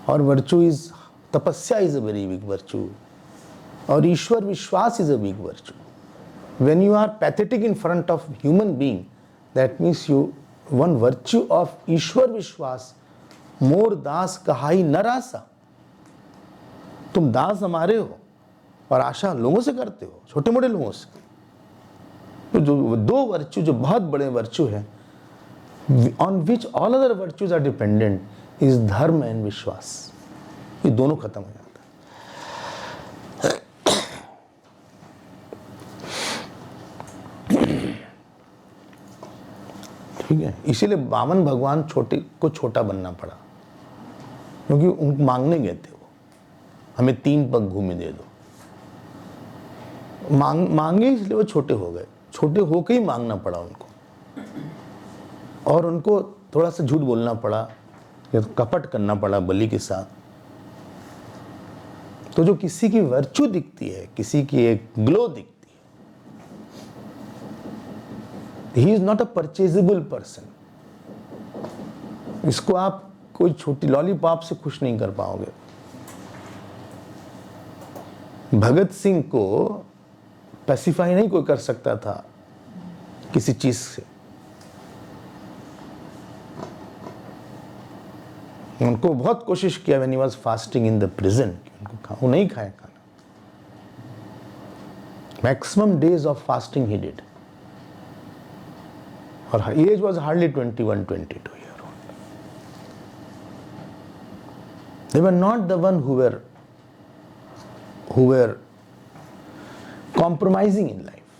और वर्चू इज, तपस्या is a very big virtue. और ईश्वर विश्वास is a big virtue. When you are pathetic in front of human being, that means you, one virtue of ईश्वर विश्वास, मोर दास कहाई नर आशा। तुम दास हमारे हो और आशा लोगों से करते हो, छोटे मोटे लोगों से। तो जो दो वर्चू जो बहुत बड़े वर्चू हैं, on which all other virtues are dependent, is dharma and vishwas. ये दोनों खत्म हो जाता है। ठीक है, इसीलिए वामन भगवान छोटे को छोटा बनना पड़ा, क्योंकि उनको मांगने गए थे वो, हमें 3 पग भूमि दे दो। मांगे इसलिए वो छोटे हो गए, छोटे होके ही मांगना पड़ा उनको। और उनको थोड़ा सा झूठ बोलना पड़ा, कपट करना पड़ा बलि के साथ। तो जो किसी की वर्चू दिखती है, किसी की एक ग्लो दिखती है, he is not a purchasable person. इसको आप कोई छोटी लॉलीपॉप से खुश नहीं कर पाओगे। भगत सिंह को पैसिफाई नहीं कोई कर सकता था किसी चीज से। उनको बहुत कोशिश किया when he was fasting in the prison, वो नहीं खाया खाना। Maximum days of fasting he did। और as was hardly 21-22 year old. They were not the one who were compromising in life.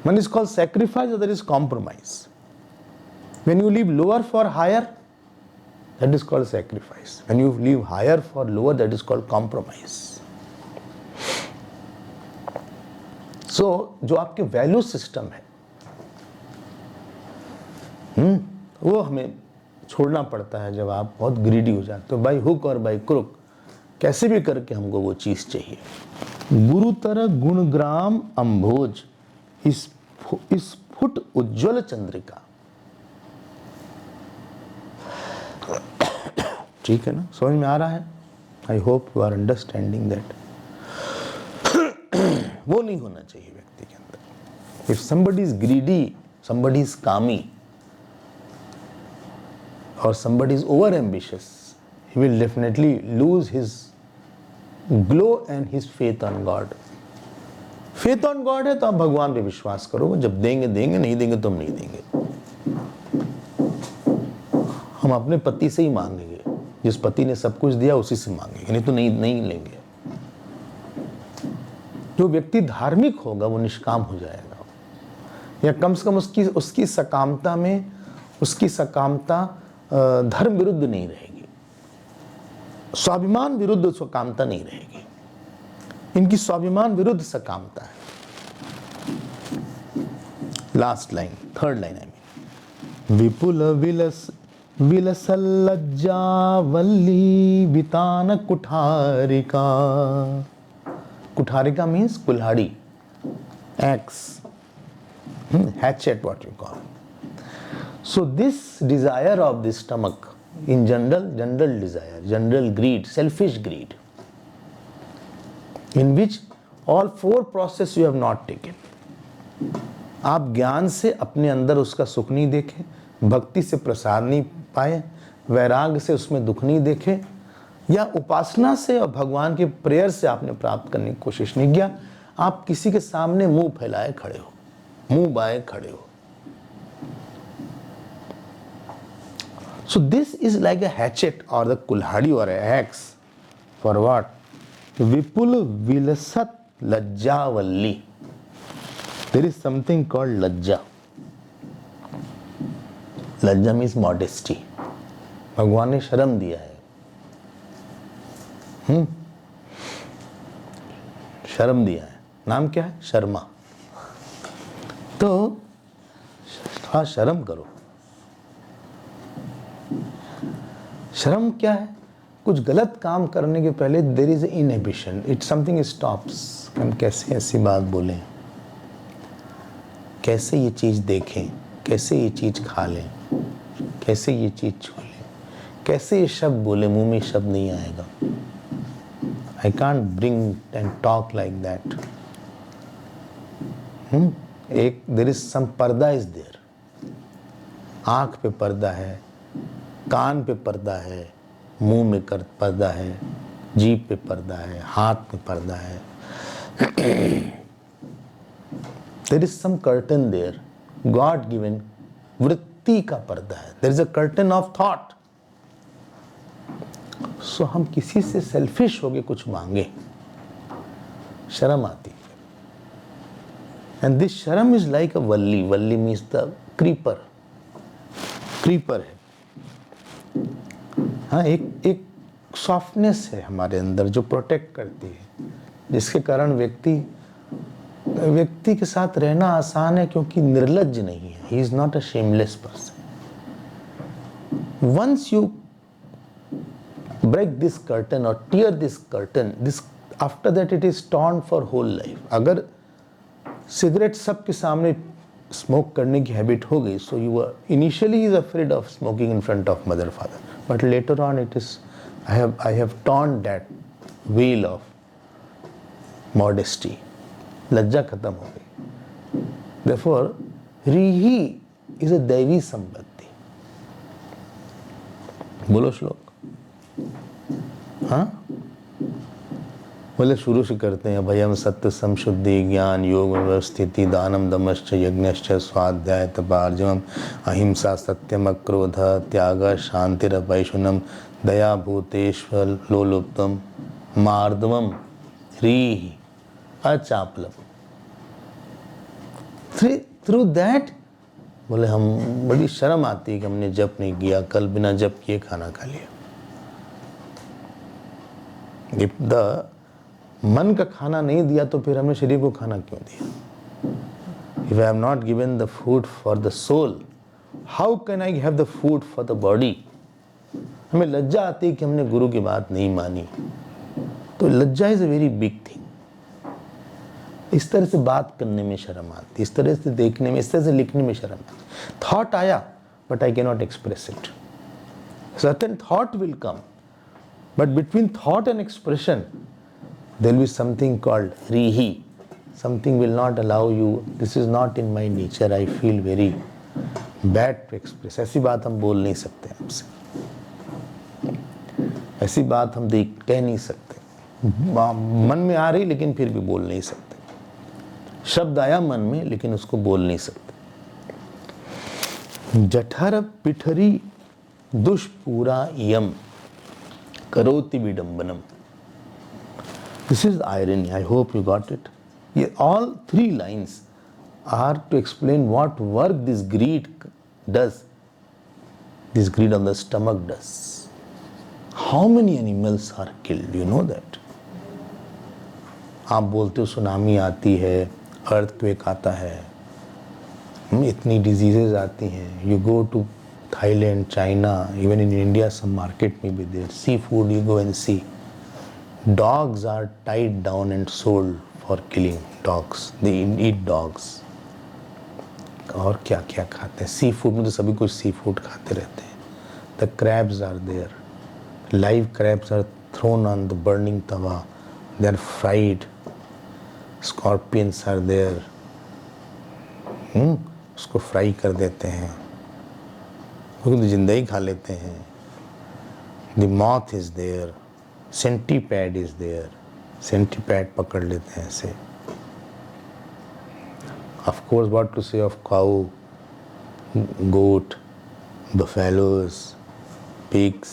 One is called sacrifice, other is compromise. When you live lower for higher, that is called sacrifice. When you live higher for lower, that is called compromise. So, जो आपके value system है, वो हमें छोड़ना पड़ता है जब आप बहुत ग्रीडी हो जाते हो। बाई हुक और बाई क्रुक कैसे भी करके हमको वो चीज चाहिए। गुरुतर गुणग्राम अंभोज स्फुट उज्ज्वल चंद्रिका। ठीक है ना, समझ में आ रहा है? I hope you are understanding that. वो नहीं होना चाहिए व्यक्ति के अंदर। If somebody is greedy, somebody is कामी, or somebody is over ambitious, he will definitely lose his glow and his faith on God. Faith on God है तो आप भगवान पे विश्वास करो, जब देंगे देंगे, नहीं देंगे तो हम नहीं देंगे। हम अपने पति से ही मांगेंगे, जिस पति ने सब कुछ दिया उसी से मांगेंगे, नहीं तो नहीं लेंगे। जो व्यक्ति धार्मिक होगा वो निष्काम हो जाएगा, या कम से कम उसकी सकामता में, उसकी सकामता धर्म विरुद्ध नहीं रहेगी, स्वाभिमान विरुद्ध सकामता नहीं रहेगी। इनकी स्वाभिमान विरुद्ध सकामता है। लास्ट लाइन, थर्ड लाइन है, विपुल विलसल लज्जा वल्ली वितान कुठारिका। कुठारिका मीन्स कुल्हाड़ी, x, hatchet what you call. So this desire of the stomach, in general desire, general greed, selfish greed, in which all 4 process you have not taken. आप ज्ञान से अपने अंदर उसका सुख नहीं देखे, भक्ति से प्रसाद नहीं पाए, वैराग्य से उसमें दुख नहीं देखे, या उपासना से और भगवान के प्रेयर से आपने प्राप्त करने की कोशिश नहीं किया। आप किसी के सामने मुंह फैलाए खड़े हो, मुंह बाए खड़े हो। So this is like a hatchet or the kulhadi or an axe for what? Vipul vilasat lajjavalli. There is something called lajja. Lajja means modesty. भगवान ने शर्म दिया है, शर्म दिया है। नाम क्या है? शर्मा। तो हाँ, शर्म करो। शर्म क्या है? कुछ गलत काम करने के पहले there is inhibition, it something stops. हम कैसे ऐसी बात बोलें, कैसे ये चीज़ देखें, कैसे ये चीज़ खा लें, कैसे ये चीज़ छू लें, कैसे ये शब्द बोले, मुंह में शब्द नहीं आएगा। I can't bring and talk like that. एक देयर इज सम पर्दा इज देयर। आँख पे पर्दा है, कान पे पर्दा है, मुंह में पर्दा है, जीभ पे पर्दा है, हाथ में पर्दा है। There is some curtain there, god given वृत्ति का पर्दा है। There is a curtain of thought. So हम किसी से सेल्फिश होके कुछ मांगे, शर्म आती है। एंड दिस शर्म is like a Valli. Valli means the creeper. Creeper है। हाँ, एक सॉफ्टनेस है हमारे अंदर जो प्रोटेक्ट करती है, जिसके कारण व्यक्ति के साथ रहना आसान है, क्योंकि निर्लज्ज नहीं है। He is not a shameless person. Once you break this curtain और tear this curtain, this after that it is torn for whole life. अगर सिगरेट सबके सामने स्मोक करने की हैबिट हो गई, so you were initially is afraid of smoking in front of mother father, but later on it is I have torn that veil of modesty. लज्जा खत्म हो गई। देयरफॉर रीहि इज अ दैवी संपत्ति। बोलो श्लोक। हाँ, बोले शुरू से करते हैं। भयम सत्य संशुद्धि ज्ञान योग व्यवस्थिति दानम दमश्च यज्ञश्च स्वाध्याय तपार्जवम अहिंसा सत्यम क्रोध त्याग शांतिरपैशुनम दया भूतेश्वर लोलुप्तम मार्दवम ह्रीहि अचापलम। थ्रू दैट बोले हम बड़ी शर्म आती है कि हमने जप नहीं किया, कल बिना जप किए खाना खा लिया। If the मन का खाना नहीं दिया तो फिर हमने शरीर को खाना क्यों दिया? If I have not given the food for the soul, how can I have the food for the body? हमें लज्जा आती है कि हमने गुरु की बात नहीं मानी। तो लज्जा is a very big thing. इस तरह से बात करने में शर्म आती, इस तरह से देखने में, इस तरह से लिखने में शर्म आती। थॉट आया but I can not express it. Certain thought will come, but between thought and expression there will be something called rihi. Something will not allow you, this is not in my nature, I feel very bad to express. ऐसी बात हम बोल नहीं सकते हमसे, ऐसी बात हम कह नहीं सकते, मन में आ रही लेकिन फिर भी बोल नहीं सकते। शब्द आया मन में लेकिन उसको बोल नहीं सकते। जठर पिठरी दुष्पूरा यम करोति विडंबनम। This is irony. I hope you got it. All three lines are to explain what work this greed does. This greed on the stomach does. How many animals are killed? You know that? आप बोलते हो tsunami आती है, earthquake आता है, इतनी diseases आती हैं. You go to Thailand, China, even in India, some market may be there. Seafood, you go and see. Dogs are tied down and sold for killing dogs. They eat dogs. और क्या क्या खाते हैं? Sea food में तो सभी कुछ sea food खाते रहते हैं. The crabs are there. Live crabs are thrown on the burning tawa. They are fried. Scorpions are there. उसको फ्राई कर देते हैं, क्योंकि तो जिंदा ही खा लेते हैं. The moth is there. Centipede is there. Centipede पकड़ लेते हैं ऐसे. Of course, what to say of cow, goat, buffaloes, pigs.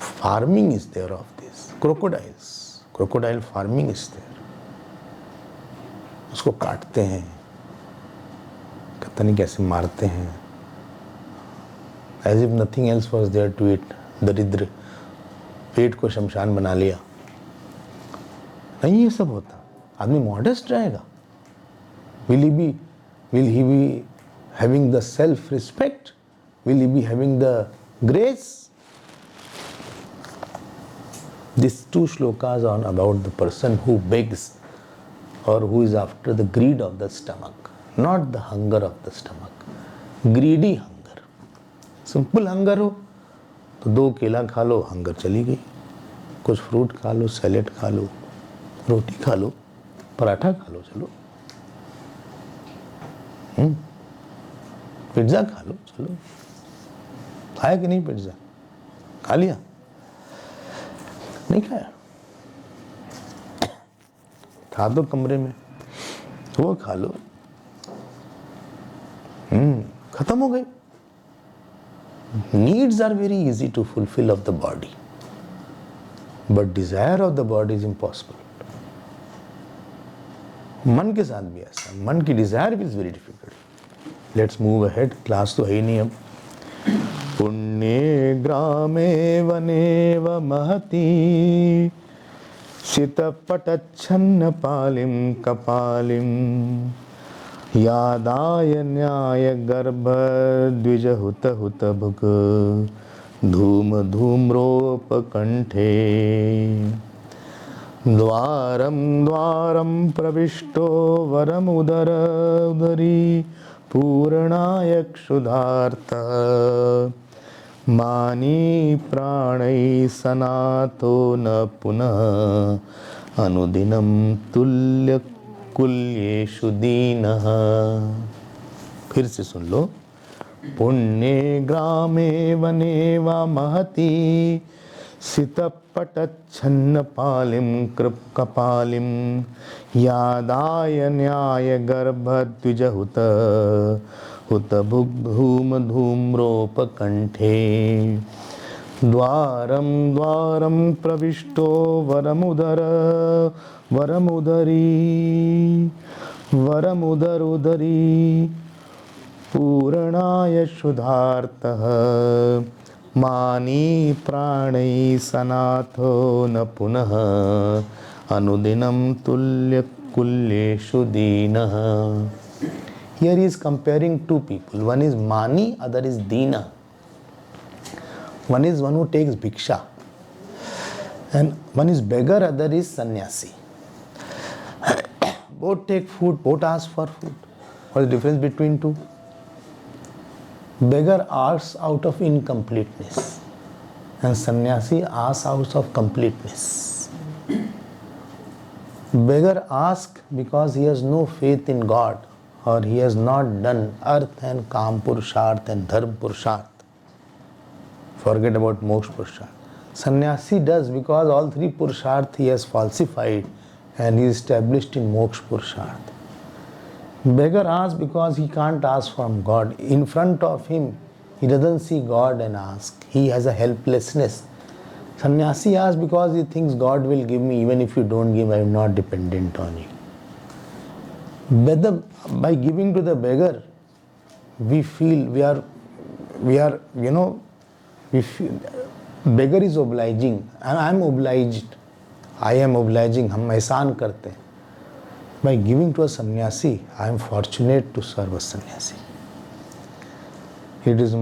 Farming is there of this. Crocodiles. Crocodile farming is there. उसको काटते हैं, पता नहीं कैसे मारते हैं. As if nothing else was there to eat. दरिद्र पेट को शमशान बना लिया. नहीं ये सब होता। आदमी मॉडेस्ट रहेगा, will he be having the self respect, will he be having the grace? These two shlokas are about the person who begs or who is after the greed of the stomach, not the hunger of the stomach. Greedy hunger. Simple hunger हो तो 2 केला खा लो, hunger चली गई। कुछ fruit खा लो, salad खा लो, रोटी खा लो, पराठा खा लो, चलो पिज्ज़ा खा लो, चलो। खाया कि नहीं पिज्ज़ा? खा लिया? नहीं खाया? था तो कमरे में, वो खा लो। खत्म हो गई। Needs are very easy to fulfil of the body, but desire of the body is impossible. मन के साथ भी ऐसा, मन की desire is very difficult. Let's move ahead, class तो है ही नहीं अब। पुण्ये ग्रामे वनेव महती सितपटच्छन्न पालिम कपालिम यादाय न्याय गर्भ द्विज हुत हुत भुक धूम धूम्रोप कंठे द्वारम द्वारम प्रविष्टो वरम उदर उदरी पूर्णाय क्षुधार्थ मानी प्राणै सनातो न पुनः अनुदिनं तुल्य कुल्येषु दीनः। फिर से सुन लो। पुण्ये ग्रामे वने वा महती सितपटच्छन्न पालिम कृपकपालिम यादाय न्याय गर्भद्विज हुत हुत भुग्धूम धूम्रोपकंठे द्वारम द्वारम प्रविष्टो वरमुदर वरमुदरी वरमुदर उदरी पूर्णाय शुद्धार्थः मानी प्राणै सनाथो न पुनः अनुदिनं तुल्य कुल्येषु दीनः। Here he is comparing two people. One is Mani, other is Dina. One is one who takes bhiksha, and one is beggar, other is sannyasi. Both take food, both ask for food. What is the difference between two? Beggar asks out of incompleteness, and sannyasi asks out of completeness. Beggar asks because he has no faith in God, or he has not done arth and kam purusharth and dharma purusharth. Forget about moksha purusharth. Sannyasi does because all three purusharth he has falsified and he is established in moksha purusharth. Beggar asks because he can't ask from God. In front of him, he doesn't see God and ask. He has a helplessness. Sannyasi asks because he thinks God will give me, even if you don't give, I am not dependent on you. By giving to the beggar, we feel we feel beggar is obliging. I am obliged. I am obliging. हम एहसान करते हैं. By giving to a sannyasi, I am fortunate to serve a sannyasi. It is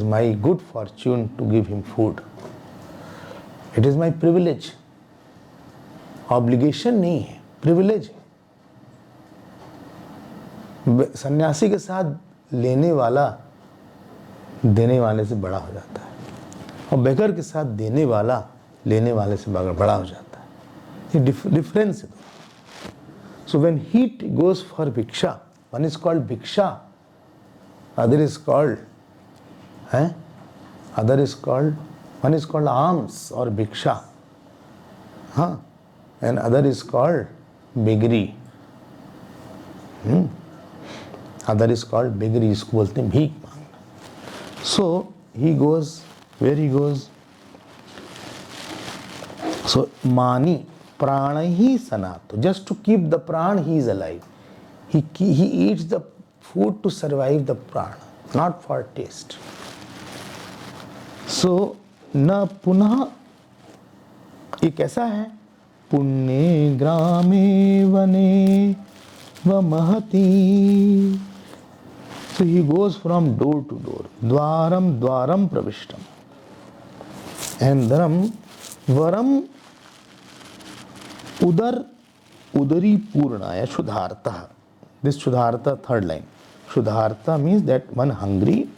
my good fortune to give him food. It is my privilege. Obligation नहीं है, privilege है. सन्यासी के साथ लेने वाला देने वाले से बड़ा हो जाता है, और बेगर के साथ देने वाला लेने वाले से बड़ा हो जाता है. ये डिफरेंस है. So when he goes for bhiksha, one is called bhiksha, one is called alms or bhiksha, and other is called beggary. Other is called beggary, इसको बोलते हैं भीख मांगना. So he goes, where he goes? So mani pranahi sanato, just to keep the pran, he is alive. He eats the food to survive the prana, not for taste. So na punah, ये कैसा है? पुण्ये ग्रामे वने व महती. So he goes from door to door. Dwaram dwaram pravishtam. And dharam varam udar udari purnaya shudharta. This shudharta, third line. Shudharta means that one hungry,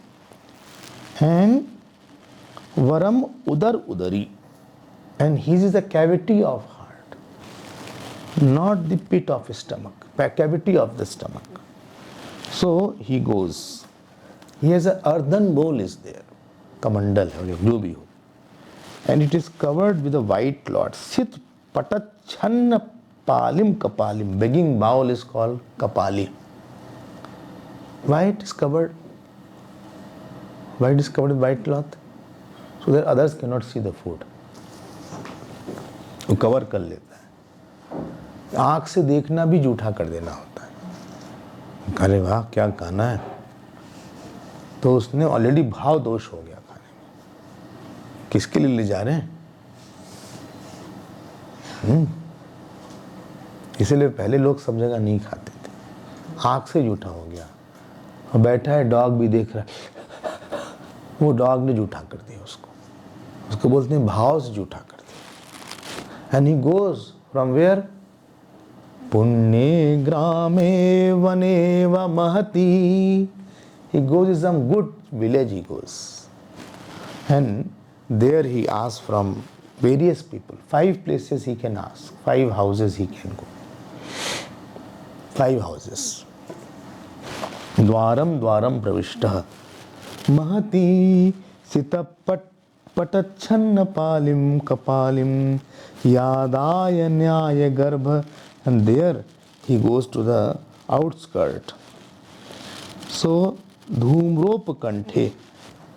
and varam udar udari, and his is the cavity of heart, not the pit of stomach, cavity of the stomach. So he goes. He has an earthen bowl is there, kamandal है जो भी हो, and it is covered with a white cloth. Sit patachanna palim kapalim. Begging bowl is called kapali. Why it is covered? Why it is covered with white cloth? So that others cannot see the food. वो cover कर लेता है. आँख से देखना भी जूठा कर देना होता है. अरे वाह क्या खाना है, तो उसने ऑलरेडी भाव दोष हो गया खाने में. किसके लिए ले जा रहे हैं? इसलिए पहले लोग सब जगह नहीं खाते थे. आँख से जूठा हो गया. और बैठा है डॉग भी देख रहा है, वो डॉग ने जूठा कर दिया उसको बोलते हैं भाव से जूठा कर दिया. And he goes from where? पुण्ये ग्रामे वने व महती. He goes to some good village, he goes. And there he asks from various people. 5 places he can ask. 5 houses he can go. 5 houses. Dwaram dwaram pravishtah. Mahati sita patachanna palim kapalim yadaya nyaya garbha. And there he goes to the outskirt. So धूम्रोप कंठे,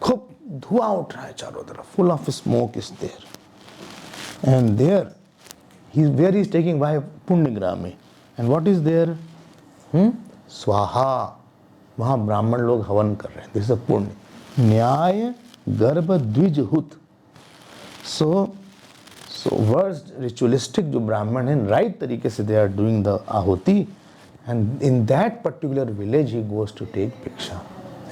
खूब धुआं उठ रहा है चारों तरफ, full of smoke is there. And there where he is taking by पुण्यग्रामे. And what is there? स्वाहा. वहाँ ब्राह्मण लोग हवन कर रहे हैं. This is a पुण्य. न्याय गर्भ द्विज हुत. So words ritualistic जो ब्राह्मण हैं, right तरीके से they are doing the ahuti. And in that particular village he goes to take Bhiksha.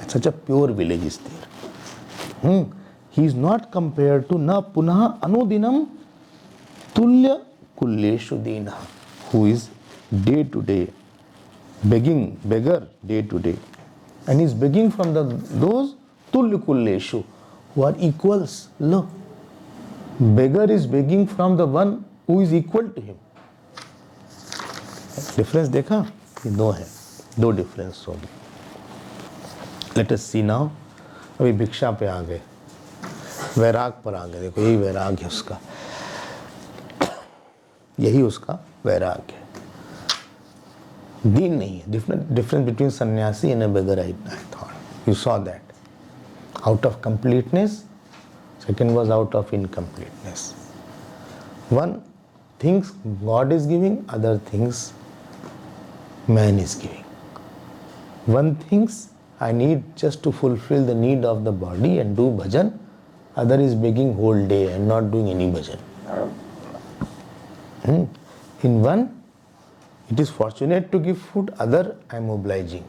Such a pure village is there. He is not compared to na punah anudinam tulya kulleshu dina, who is day to day beggar day to day, and he is begging from those tulya kulleshu who are equals. Look, beggar is begging from the one who is equal to him. Difference देखा? ये 2 है, 2 difference हो गए. Let us सी now. अभी भिक्षा पे आ गए, वैराग पर आ गए. देखो यही वैराग है उसका, यही उसका वैराग है. दीन नहीं है. डिफरेंस बिटवीन सन्यासी and a beggar. I thought you saw that. Out of completeness, second was out of incompleteness. One things God is giving, other things man is giving. One thinks I need just to fulfill the need of the body and do bhajan. Other is begging whole day and not doing any bhajan. In one, it is fortunate to give food. Other, I am obliging.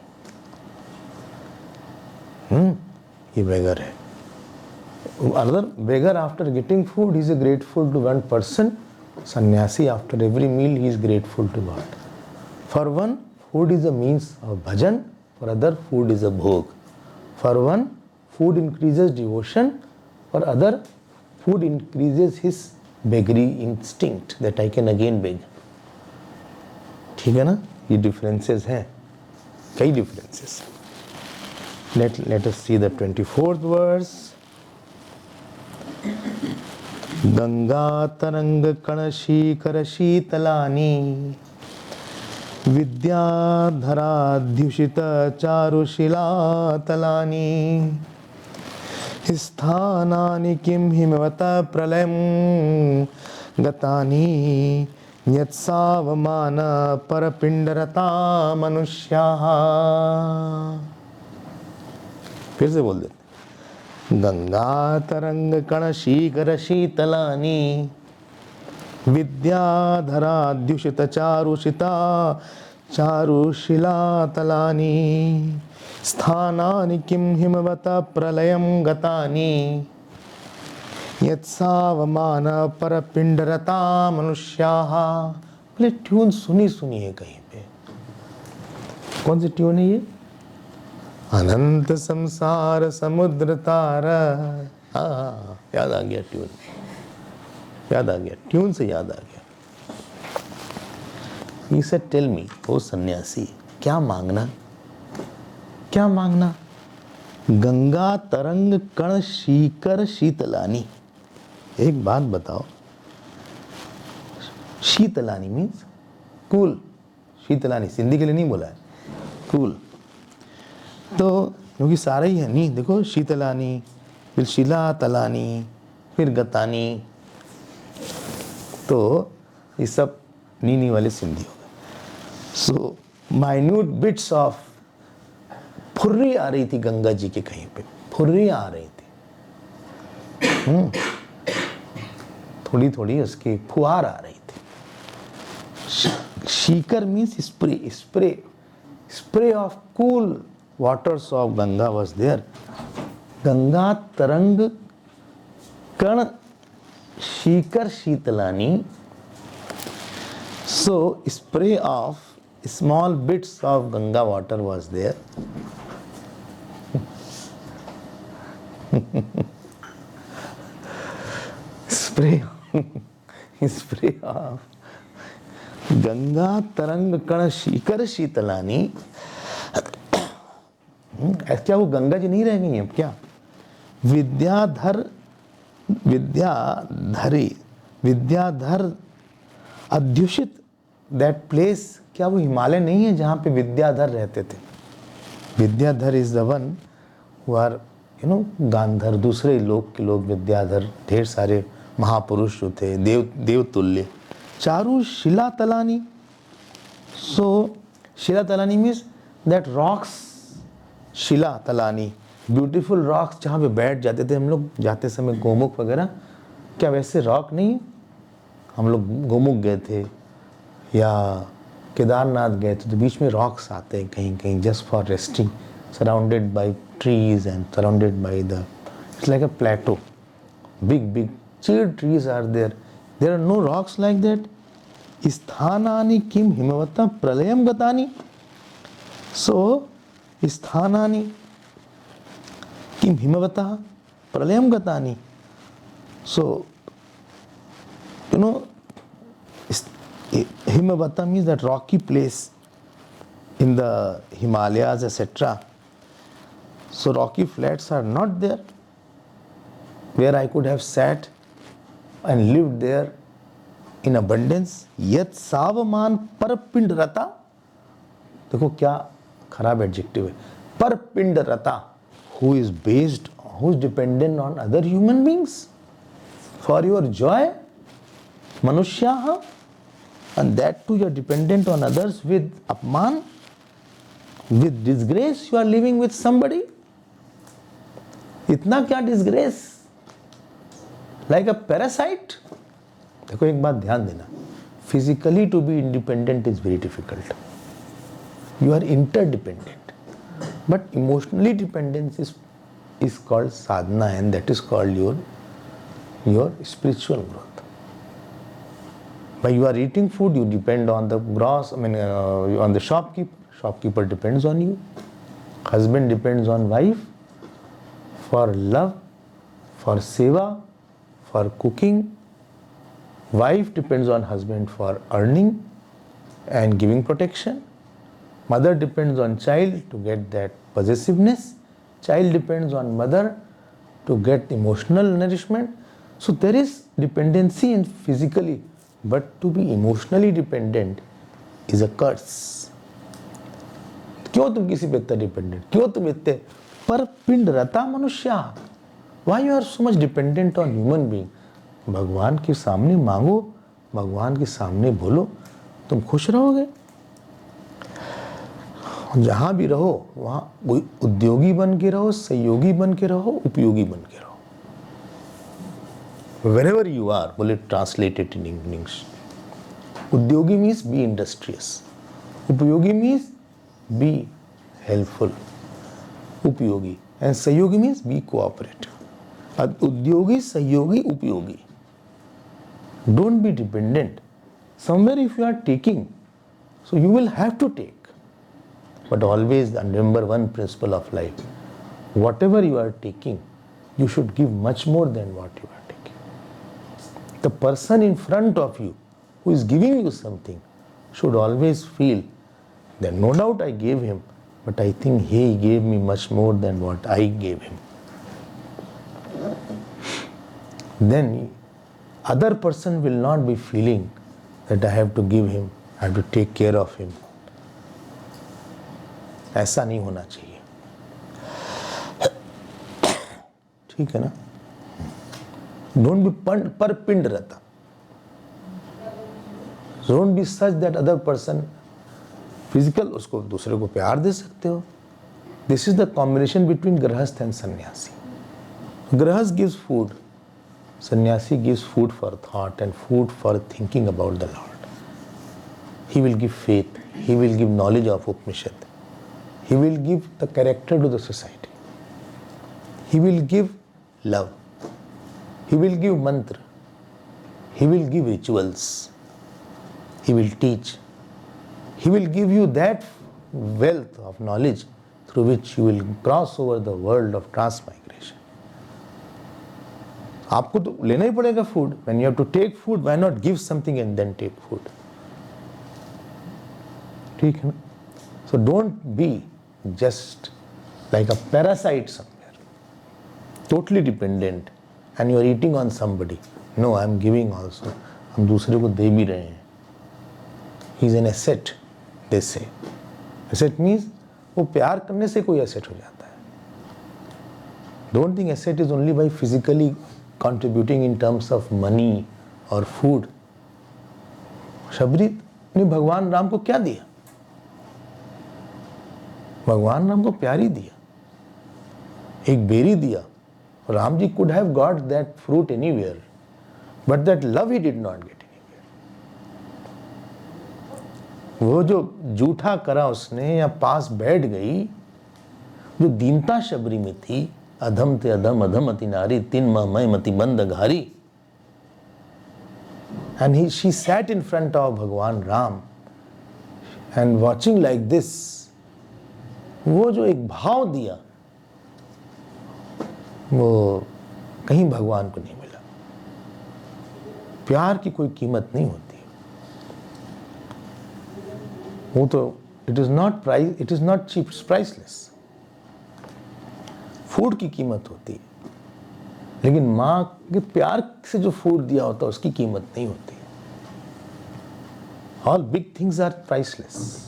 ये beggar है. Other beggar after getting food, he is grateful to one person. Sannyasi after every meal, he is grateful to God. For one, food is a means of bhajan. For other, food is a bhog. For one, food increases devotion. For other, food increases his beggary instinct that I can again beg. ठीक है ना? ये differences हैं, कई differences. Let us see the 24th verse. Ganga तरंग कण शीकर शीतलानी विद्याधराध्युषित चारुशिलातलानि स्थानानि किं हिमवत प्रलयं गतानि यत्सावमान परपिंडरता मनुष्याः. फिर से बोल देते. गंगा तरंग कण शीकर शीतलानि विद्याधराद्युषित चारुशिता चारुशिला तलानि स्थानानि किं हिमवत प्रलयं गतानि यत्सावमान परपिंडरता मनुष्याः। बोले ट्यून सुनी सुनी है कहीं पे, कौन सी ट्यून है ये? अनंत संसार समुद्र तार। हाँ याद आ गया ट्यून, याद आ गया, ट्यून से याद आ गया। He said, tell me, ओ सन्यासी, क्या मांगना, क्या मांगना? गंगा तरंग कण शीकर शीतलानी। एक बात बताओ, शीतलानी मीन्स कूल, शीतलानी सिंधी के लिए नहीं बोला है, कूल। तो क्योंकि सारा ही है नहीं, देखो शीतलानी, फिर शिला तलानी, फिर गतानी, तो ये सब नीनी वाले सिंधी हो गए। सो माइन्यूट बिट्स ऑफ फुर्री आ रही थी गंगा जी के, कहीं पे फुर्री आ रही थी, थोड़ी थोड़ी उसकी फुहार आ रही थी। शीकर means spray, spray, spray of cool waters of Ganga was there. Ganga tarang kan shikar shitalani. So spray of small bits of Ganga water was there. spray spray of Ganga tarang kan shikar shitalani. क्या वो गंगा जी नहीं रह गई हैं क्या? Vidyadhar अध्युषित, that place, क्या वो हिमालय नहीं है जहाँ पे विद्याधर रहते थे? विद्याधर is the one who are गांधर, दूसरे लोक के लोग विद्याधर, ढेर सारे महापुरुष जो थे, देवतुल्य। चारु शिला तलानी, सो शिला Talani means that rocks, Shila Talani, beautiful rocks जहाँ पे बैठ जाते थे हम लोग जाते समय, गोमुख वगैरह, क्या वैसे रॉक नहीं? हम लोग गोमुख गए थे या केदारनाथ गए थे तो बीच में रॉक्स आते हैं कहीं कहीं, just for resting, surrounded by trees and surrounded by the, it's like a plateau, big चीड trees are there, there are no rocks like that. स्थानानि किम हिमवता प्रलयम गतानि, सो स्थानानि किम हिमवतः प्रलयम गतानि, so Himavata means that rocky place in the Himalayas, etc. So rocky flats are not there where I could have sat and lived there in abundance. Yat savaman parpind rata, देखो क्या खराब adjective है, परपिंड रता, who is based, who is dependent on other human beings for your joy, manusyaha, and that too you are dependent on others with apman, with disgrace. You are living with somebody, इतना क्या disgrace, like a parasite. देखो एक बात ध्यान देना, physically to be independent is very difficult. You are interdependent, but emotionally dependence is called sadhana, and that is called your spiritual growth. When you are eating food, you depend on the on the shopkeeper. Shopkeeper depends on you. Husband depends on wife for love, for seva, for cooking. Wife depends on husband for earning and giving protection. Mother depends on child to get that possessiveness. Child depends on mother to get emotional nourishment. So there is dependency in physically, but to be emotionally dependent is a curse. क्यों तुम किसी पे इतना dependent, क्यों तुम इतने पर पिंड रता मनुष्य? Why you are so much dependent on human being? भगवान के सामने मांगो, भगवान के सामने बोलो, तुम खुश रहोगे। जहां भी रहो वहां उद्योगी बन के रहो, सहयोगी बन के रहो, उपयोगी बन के रहो। wherever you are, will it translate it in English? Udyogi means be industrious. Upayogi means be helpful. Upayogi. And Sayogi means be cooperative. Udyogi, Sayogi, Upayogi. Don't be dependent. Somewhere if you are taking, so you will have to take. But always remember one principle of life. Whatever you are taking, you should give much more than what you are taking. The person in front of you who is giving you something should always feel that no doubt I gave him, but I think he gave me much more than what I gave him. Then other person will not be feeling that I have to give him, I have to take care of him. ऐसा नहीं होना चाहिए. ठीक है ना? Don't be परपिंडरता. Don't be such that other person physical, उसको दूसरे को प्यार दे सकते हो. This is the combination between grahast and sannyasi. Grahast gives food. Sannyasi gives food for thought and food for thinking about the Lord. He will give faith. He will give knowledge of Upanishad. He will give the character to the society. He will give love. He will give mantra. He will give rituals. He will teach. He will give you that wealth of knowledge through which you will cross over the world of transmigration. आपको तो लेना ही पड़ेगा food. When you have to take food, why not give something and then take food? ठीक है ना? So don't be just like a parasite somewhere, totally dependent, and you are eating on somebody. No, I am giving also. हम दूसरे को दे भी रहे हैं. He is an asset, they say. Asset means वो प्यार करने से कोई asset हो जाता है. Don't think asset is only by physically contributing in terms of money or food. Shabari ने भगवान राम को क्या दिया? भगवान राम को प्यार ही दिया. एक बेरी दिया. Ram ji could have got that fruit anywhere, but that love he did not get anywhere. वो जो जूठा करा उसने या पास बैठ गई, जो दीनता शबरी में थी, अधम ते अधम अधम अति नारी तीन मय मति बंद घारी, and she sat in front of भगवान Ram and watching like this. वो जो एक भाव दिया वो कहीं भगवान को नहीं मिला. प्यार की कोई कीमत नहीं होती. वो तो it is not cheap, it's priceless. Food की कीमत होती है, लेकिन माँ के प्यार से जो फूड दिया होता है उसकी कीमत नहीं होती. All big things are priceless.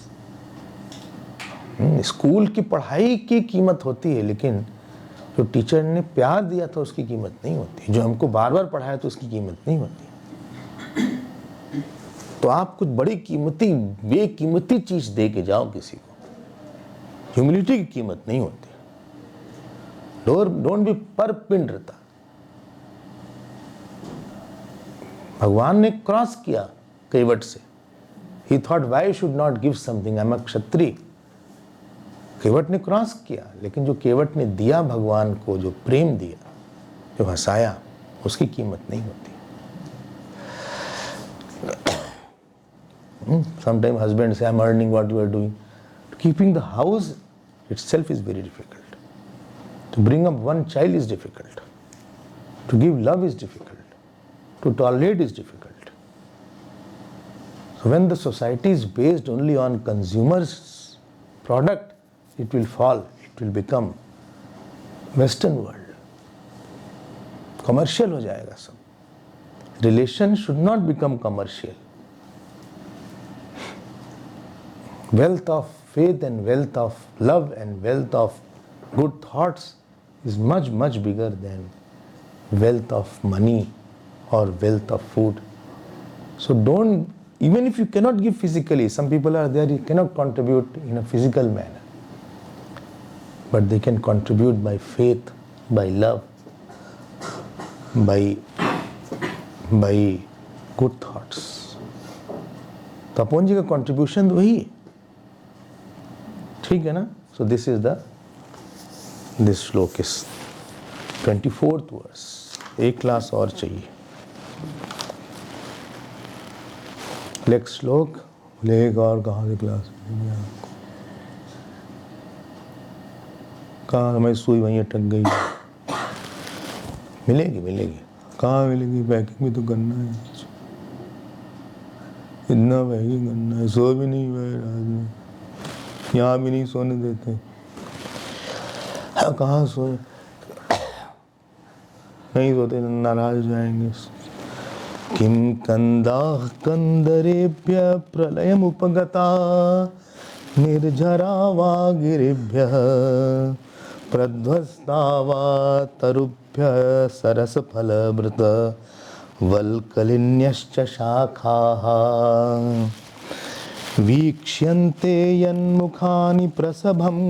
School की पढ़ाई की कीमत होती है, लेकिन जो टीचर ने प्यार दिया था उसकी कीमत नहीं होती. जो हमको बार बार पढ़ाया तो उसकी कीमत नहीं होती. तो आप कुछ बड़ी कीमती बेकीमती चीज दे के जाओ किसी को, ह्यूमिलिटी की कीमत नहीं होती. डोंट बी परपिंडरता. भगवान ने क्रॉस किया केवट से. He thought why should not give something, I am a Kshatriya. Kevat ने क्रॉस किया, लेकिन जो केवट ने दिया भगवान को, जो प्रेम दिया, जो हंसाया, उसकी कीमत नहीं होती. Sometimes husbands say, I am earning what you are doing. Keeping the house itself is very difficult. To bring up one child is difficult. To give love is difficult. To tolerate is difficult. So when the society is based only on consumers' product, it will fall. It will become Western world. Commercial हो जाएगा सब. Relation should not become commercial. Wealth of faith and wealth of love and wealth of good thoughts is much, much bigger than wealth of money or wealth of food. So don't, even if you cannot give physically, some people are there, you cannot contribute in a physical manner. But they can contribute by faith, by love, by by good thoughts. Tapovan ji का contribution वही है, ठीक है ना। So this is this shloka is 24th verse. एक class और चाहिए। Next श्लोक, लेख और कहाँ से क्लास कहाँ, हमारी सुई वहीं अटक गई। मिलेगी मिलेगी, कहाँ मिलेगी, पैकिंग भी तो करना है, इतना पैकिंग करना है, सो भी नहीं हुआ रात में, यहाँ भी नहीं सोने देते, कहाँ सोए, नहीं सोते नाराज हो जाएंगे। किम कंदाः कंदरेभ्यः प्रलयमुपगता निर्झरा वा गिरिभ्यः प्रध्वस्ता वा तरुभ्यः सरसफलभृत वल्कलिन्यश्च शाखाः वीक्ष्यन्ते यन्मुखानि प्रसभम्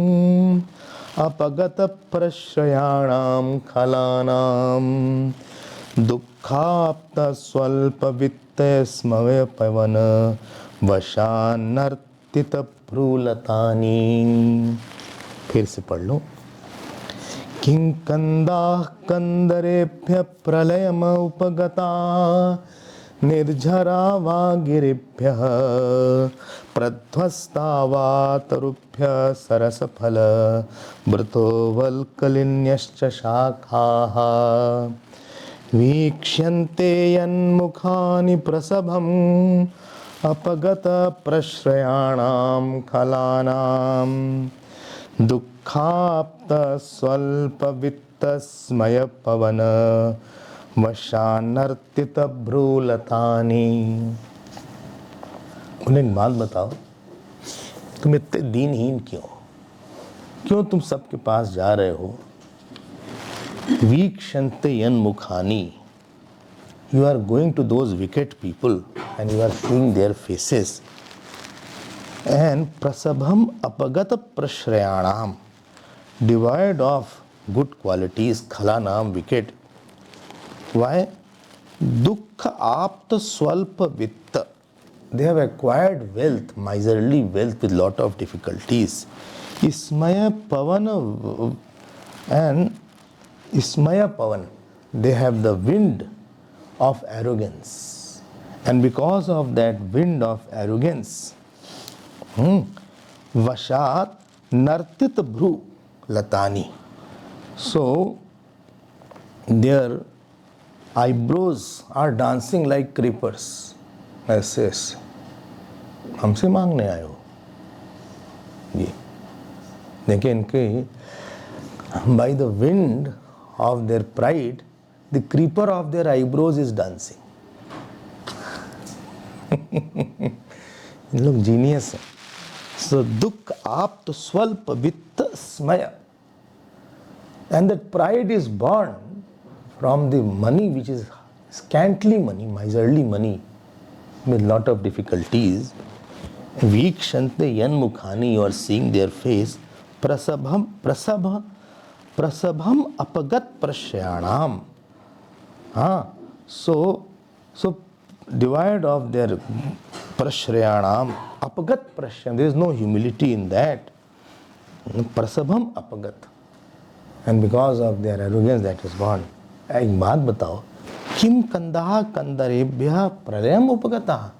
अपगतप्रश्रयाणां खलानां दुःखाप्तस्वल्पवित्तस्मयपवन वशान्नर्तितभ्रूलतानि। फिर से पढ़ लो। किंकन्दाः कंदरेभ्यः प्रलयमुपगता निर्झरा वा गिरिभ्यः प्रध्वस्ता वा तरुभ्यः सरसफलभृतो वल्कलिन्यश्च शाखाः वीक्ष्यन्ते यन्मुखानि प्रसभम् अपगतप्रश्रयाणां खलानां दुःखाप्तस्वल्पवित्तस्मयपवन वशान्नर्तितभ्रूलतानि। उन्हें एक बात बताओ, तुम इतने दीनहीन क्यों तुम सबके पास जा रहे हो? वीक्षन्ते यन्मुखानि, you are going to those wicked people and you are seeing their faces. And prasabham apagata prashrayanam, devoid of good qualities, khalanam, wicked. Why? Dukkha apta swalpa vitta, they have acquired wealth, miserly wealth with lot of difficulties. Ismaya pavana and Ismaya pavan, they have the wind of arrogance, and because of that wind of arrogance, vashat nartit bhru latani, so their eyebrows are dancing like creepers. ऐसे ऐसे हमसे मांगने आए हो ये देखिए, इनके by the wind of their pride, the creeper of their eyebrows is dancing. इन लोग जीनियस हैं. So दुख आप्त स्वल्प वित्त स्मय, and that pride is born from the money which is scantily money, miserly money with lot of difficulties. Vikshante yanmukhani, you are seeing their face. Prasabham apagat prashyanam. So devoid of their prashyanam, apagat prashyan, there is no humility in that. Prasabham apagat, and because of their arrogance that is born. एक बात बताओ, किम कंदाः कंदरेभ्यः प्रलयम उपगताः,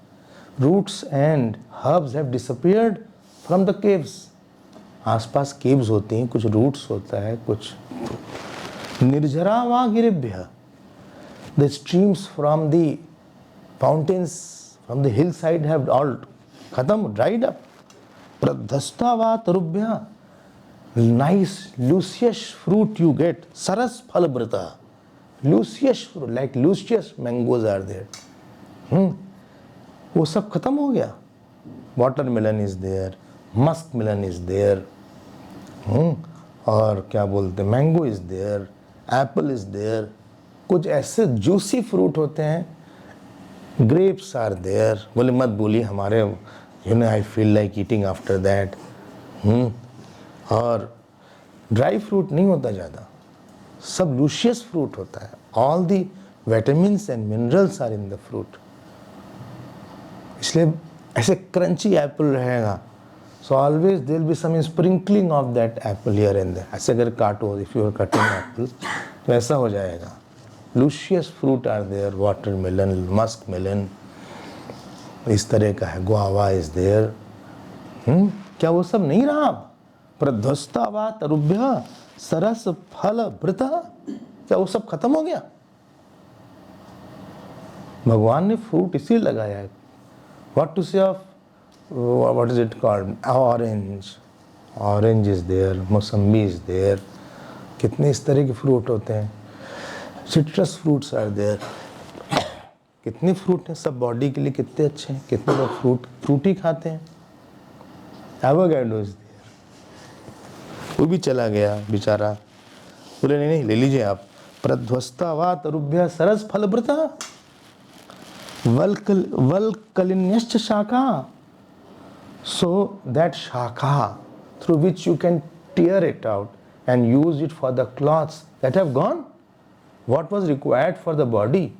roots and herbs have disappeared from the caves. आसपास caves होती हैं, कुछ roots होता है, कुछ निर्झरा वा गिरिभ्यः, the streams from the fountains from the hillside have all खत्म, dried up. प्रध्वस्ता वा तरुभ्यः, nice luscious fruit you get, saras phalbrata, luscious fruit like luscious mangoes are there. वो सब खत्म हो गया. Watermelon is there, muskmelon is there, और क्या बोलते हैं, mango is there, apple is there, कुछ ऐसे जूसी फ्रूट होते हैं, ग्रेप्स आर देयर. बोले मत बोलिए, हमारे I feel like eating after that. और ड्राई फ्रूट नहीं होता ज़्यादा, सब लूशियस फ्रूट होता है. All the vitamins and minerals are in the fruit. इसलिए ऐसे क्रंची एप्पल रहेगा, so always there will be some sprinkling of that apple here and there. ऐसे अगर काटो, if you are cutting apple तो ऐसा हो जाएगा. Luscious fruit are there, watermelon, musk melon, इस तरह का है. Guava is there. क्या वो सब नहीं रहा? प्रध्वस्ता वा तरुभ्य सरस फल भृत, क्या वो सब खत्म हो गया? भगवान ने फ्रूट इसी लगाया है. What to say of, what is it called, orange is there, mosambi is there. कितने इस तरह के फ्रूट होते हैं. Citrus fruits are there. कितने फ्रूट हैं, सब बॉडी के लिए कितने अच्छे हैं. कितने लोग फ्रूट ही खाते हैं. Avocado is there. वो भी चला गया बेचारा. बोले नहीं ले लीजिए आप. प्रध्वस्ता वा तरुभ्य सरस फलभृता वल्कलिन्यश्च शाखा. So that shakha through which you can tear it out and use it for the cloths that have gone. What was required for the body,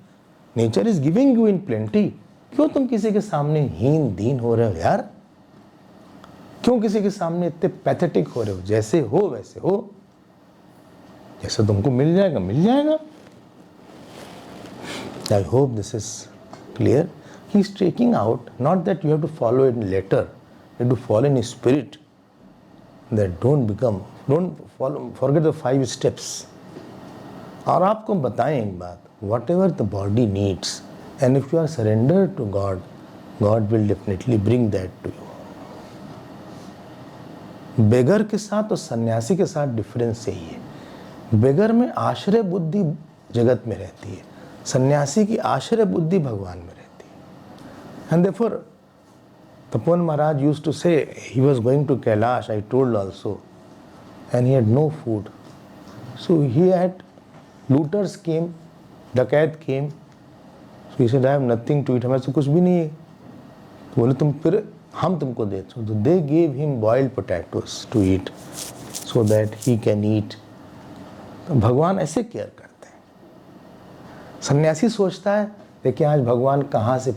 nature is giving you in plenty. क्यों तुम किसी के सामने हीन दीन हो रहे हो यार? क्यों किसी के सामने इतने पैथेटिक हो रहे हो? जैसे हो वैसे हो, जैसे तुमको मिल जाएगा मिल जाएगा. I hope this is clear. He is taking out, not that you have to follow it in letter, you have to follow in spirit. That don't follow, forget the 5 steps. और आपको बताएं एक बात, whatever the body needs, and if you are surrendered to God, God will definitely bring that to you. बेगर के साथ और सन्यासी के साथ डिफरेंस यही है. बेगर में आश्रय बुद्धि जगत में रहती है, सन्यासी की आश्रय बुद्धि भगवान में रहती है. And therefore, Tapan Maharaj used to say, he was going to Kailash, I told also, and he had no food. So he had, looters came, dakat came, so he said, I have nothing to eat, हमारे से कुछ भी नहीं है. तो बोले तुम फिर हम तुमको देते. So they gave him boiled potatoes to eat so that he can eat. तो भगवान ऐसे केयर करते हैं. सन्यासी सोचता है देखिए आज भगवान कहाँ से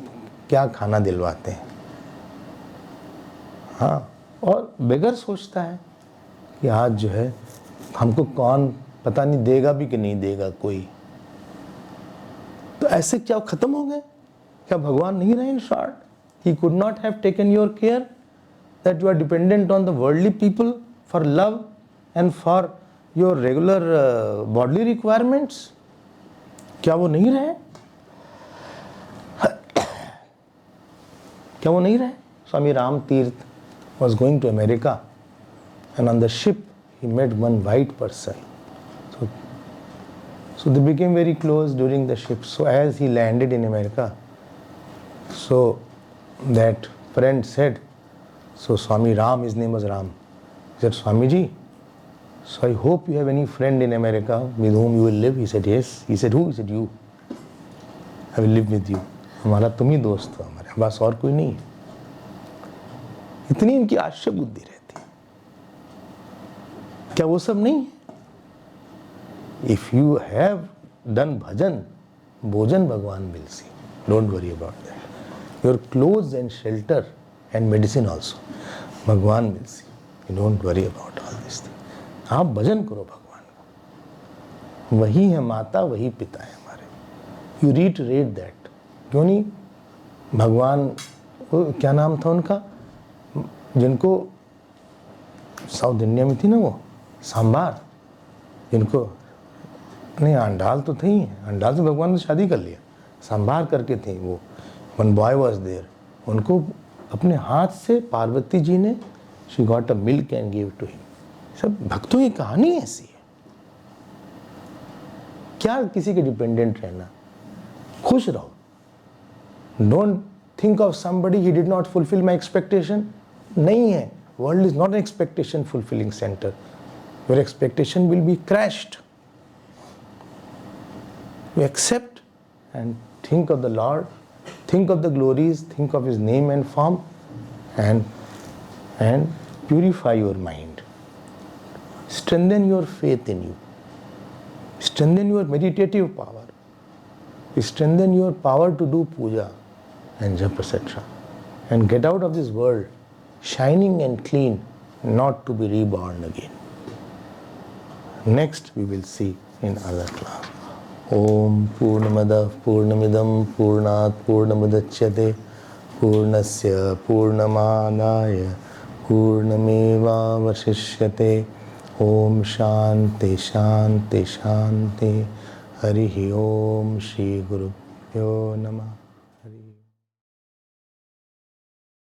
क्या खाना दिलवाते हैं. हाँ, और बेगर सोचता है कि आज जो है हमको कौन पता नहीं देगा भी कि नहीं देगा कोई. तो ऐसे क्या खत्म हो गए? क्या भगवान नहीं रहे? In short, he could not have taken your care, that you are dependent on the worldly people for love and for your regular bodily requirements. क्या वो नहीं रहे? क्या वो नहीं रहे? स्वामी राम तीर्थ was going to America, and on the ship he met one white person. So they became very close during the ship. So as he landed in America, so that friend said, so Swami Ram, his name was Ram, he said, Swamiji, so I hope you have any friend in America with whom you will live. He said, yes. He said, who? He said, you. I will live with you. हमारा तुम ही दोस्त हो, हमारे पास और कोई नहीं है. इतनी इनकी आश्रय बुद्धि रहती है. क्या वो सब नहीं है? If you have done bhajan, bhojan Bhagwan will see. Don't worry about that. Your clothes and shelter and medicine also, Bhagwan will see. You don't worry about all these things. आप भजन करो भगवान को. वही है माता, वही पिता है हमारे. You reiterate that. क्यों नहीं? भगवान, क्या नाम था उनका, जिनको साउथ इंडिया में थी ना वो सांबार, जिनको नहीं अंडाल तो थी, अंडाल से भगवान ने शादी कर लिया, सांबार करके थी वो. One boy was there. उनको अपने हाथ से पार्वती जी ने, she got a milk and give to him. सब भक्तों की कहानी ऐसी है. क्या किसी के डिपेंडेंट रहना. खुश रहो. Don't think of somebody, he did not fulfil my expectation. नहीं है. World is not an expectation fulfilling centre. Your expectation will be crashed. You accept and think of the Lord, think of the glories, think of His name and form, and purify your mind. Strengthen your faith in you. Strengthen your meditative power. strengthen your power to do puja and japa, etc. And get out of this world shining and clean, not to be reborn again. Next we will see in other class. Om Purnamada Purnamidam Purnat Purnamudachyate Purnasya Purnamadaya Purnameva Vasishyate. Om Shanti Shanti Shanti. Harihi Om Shri Guru Pyo Namah.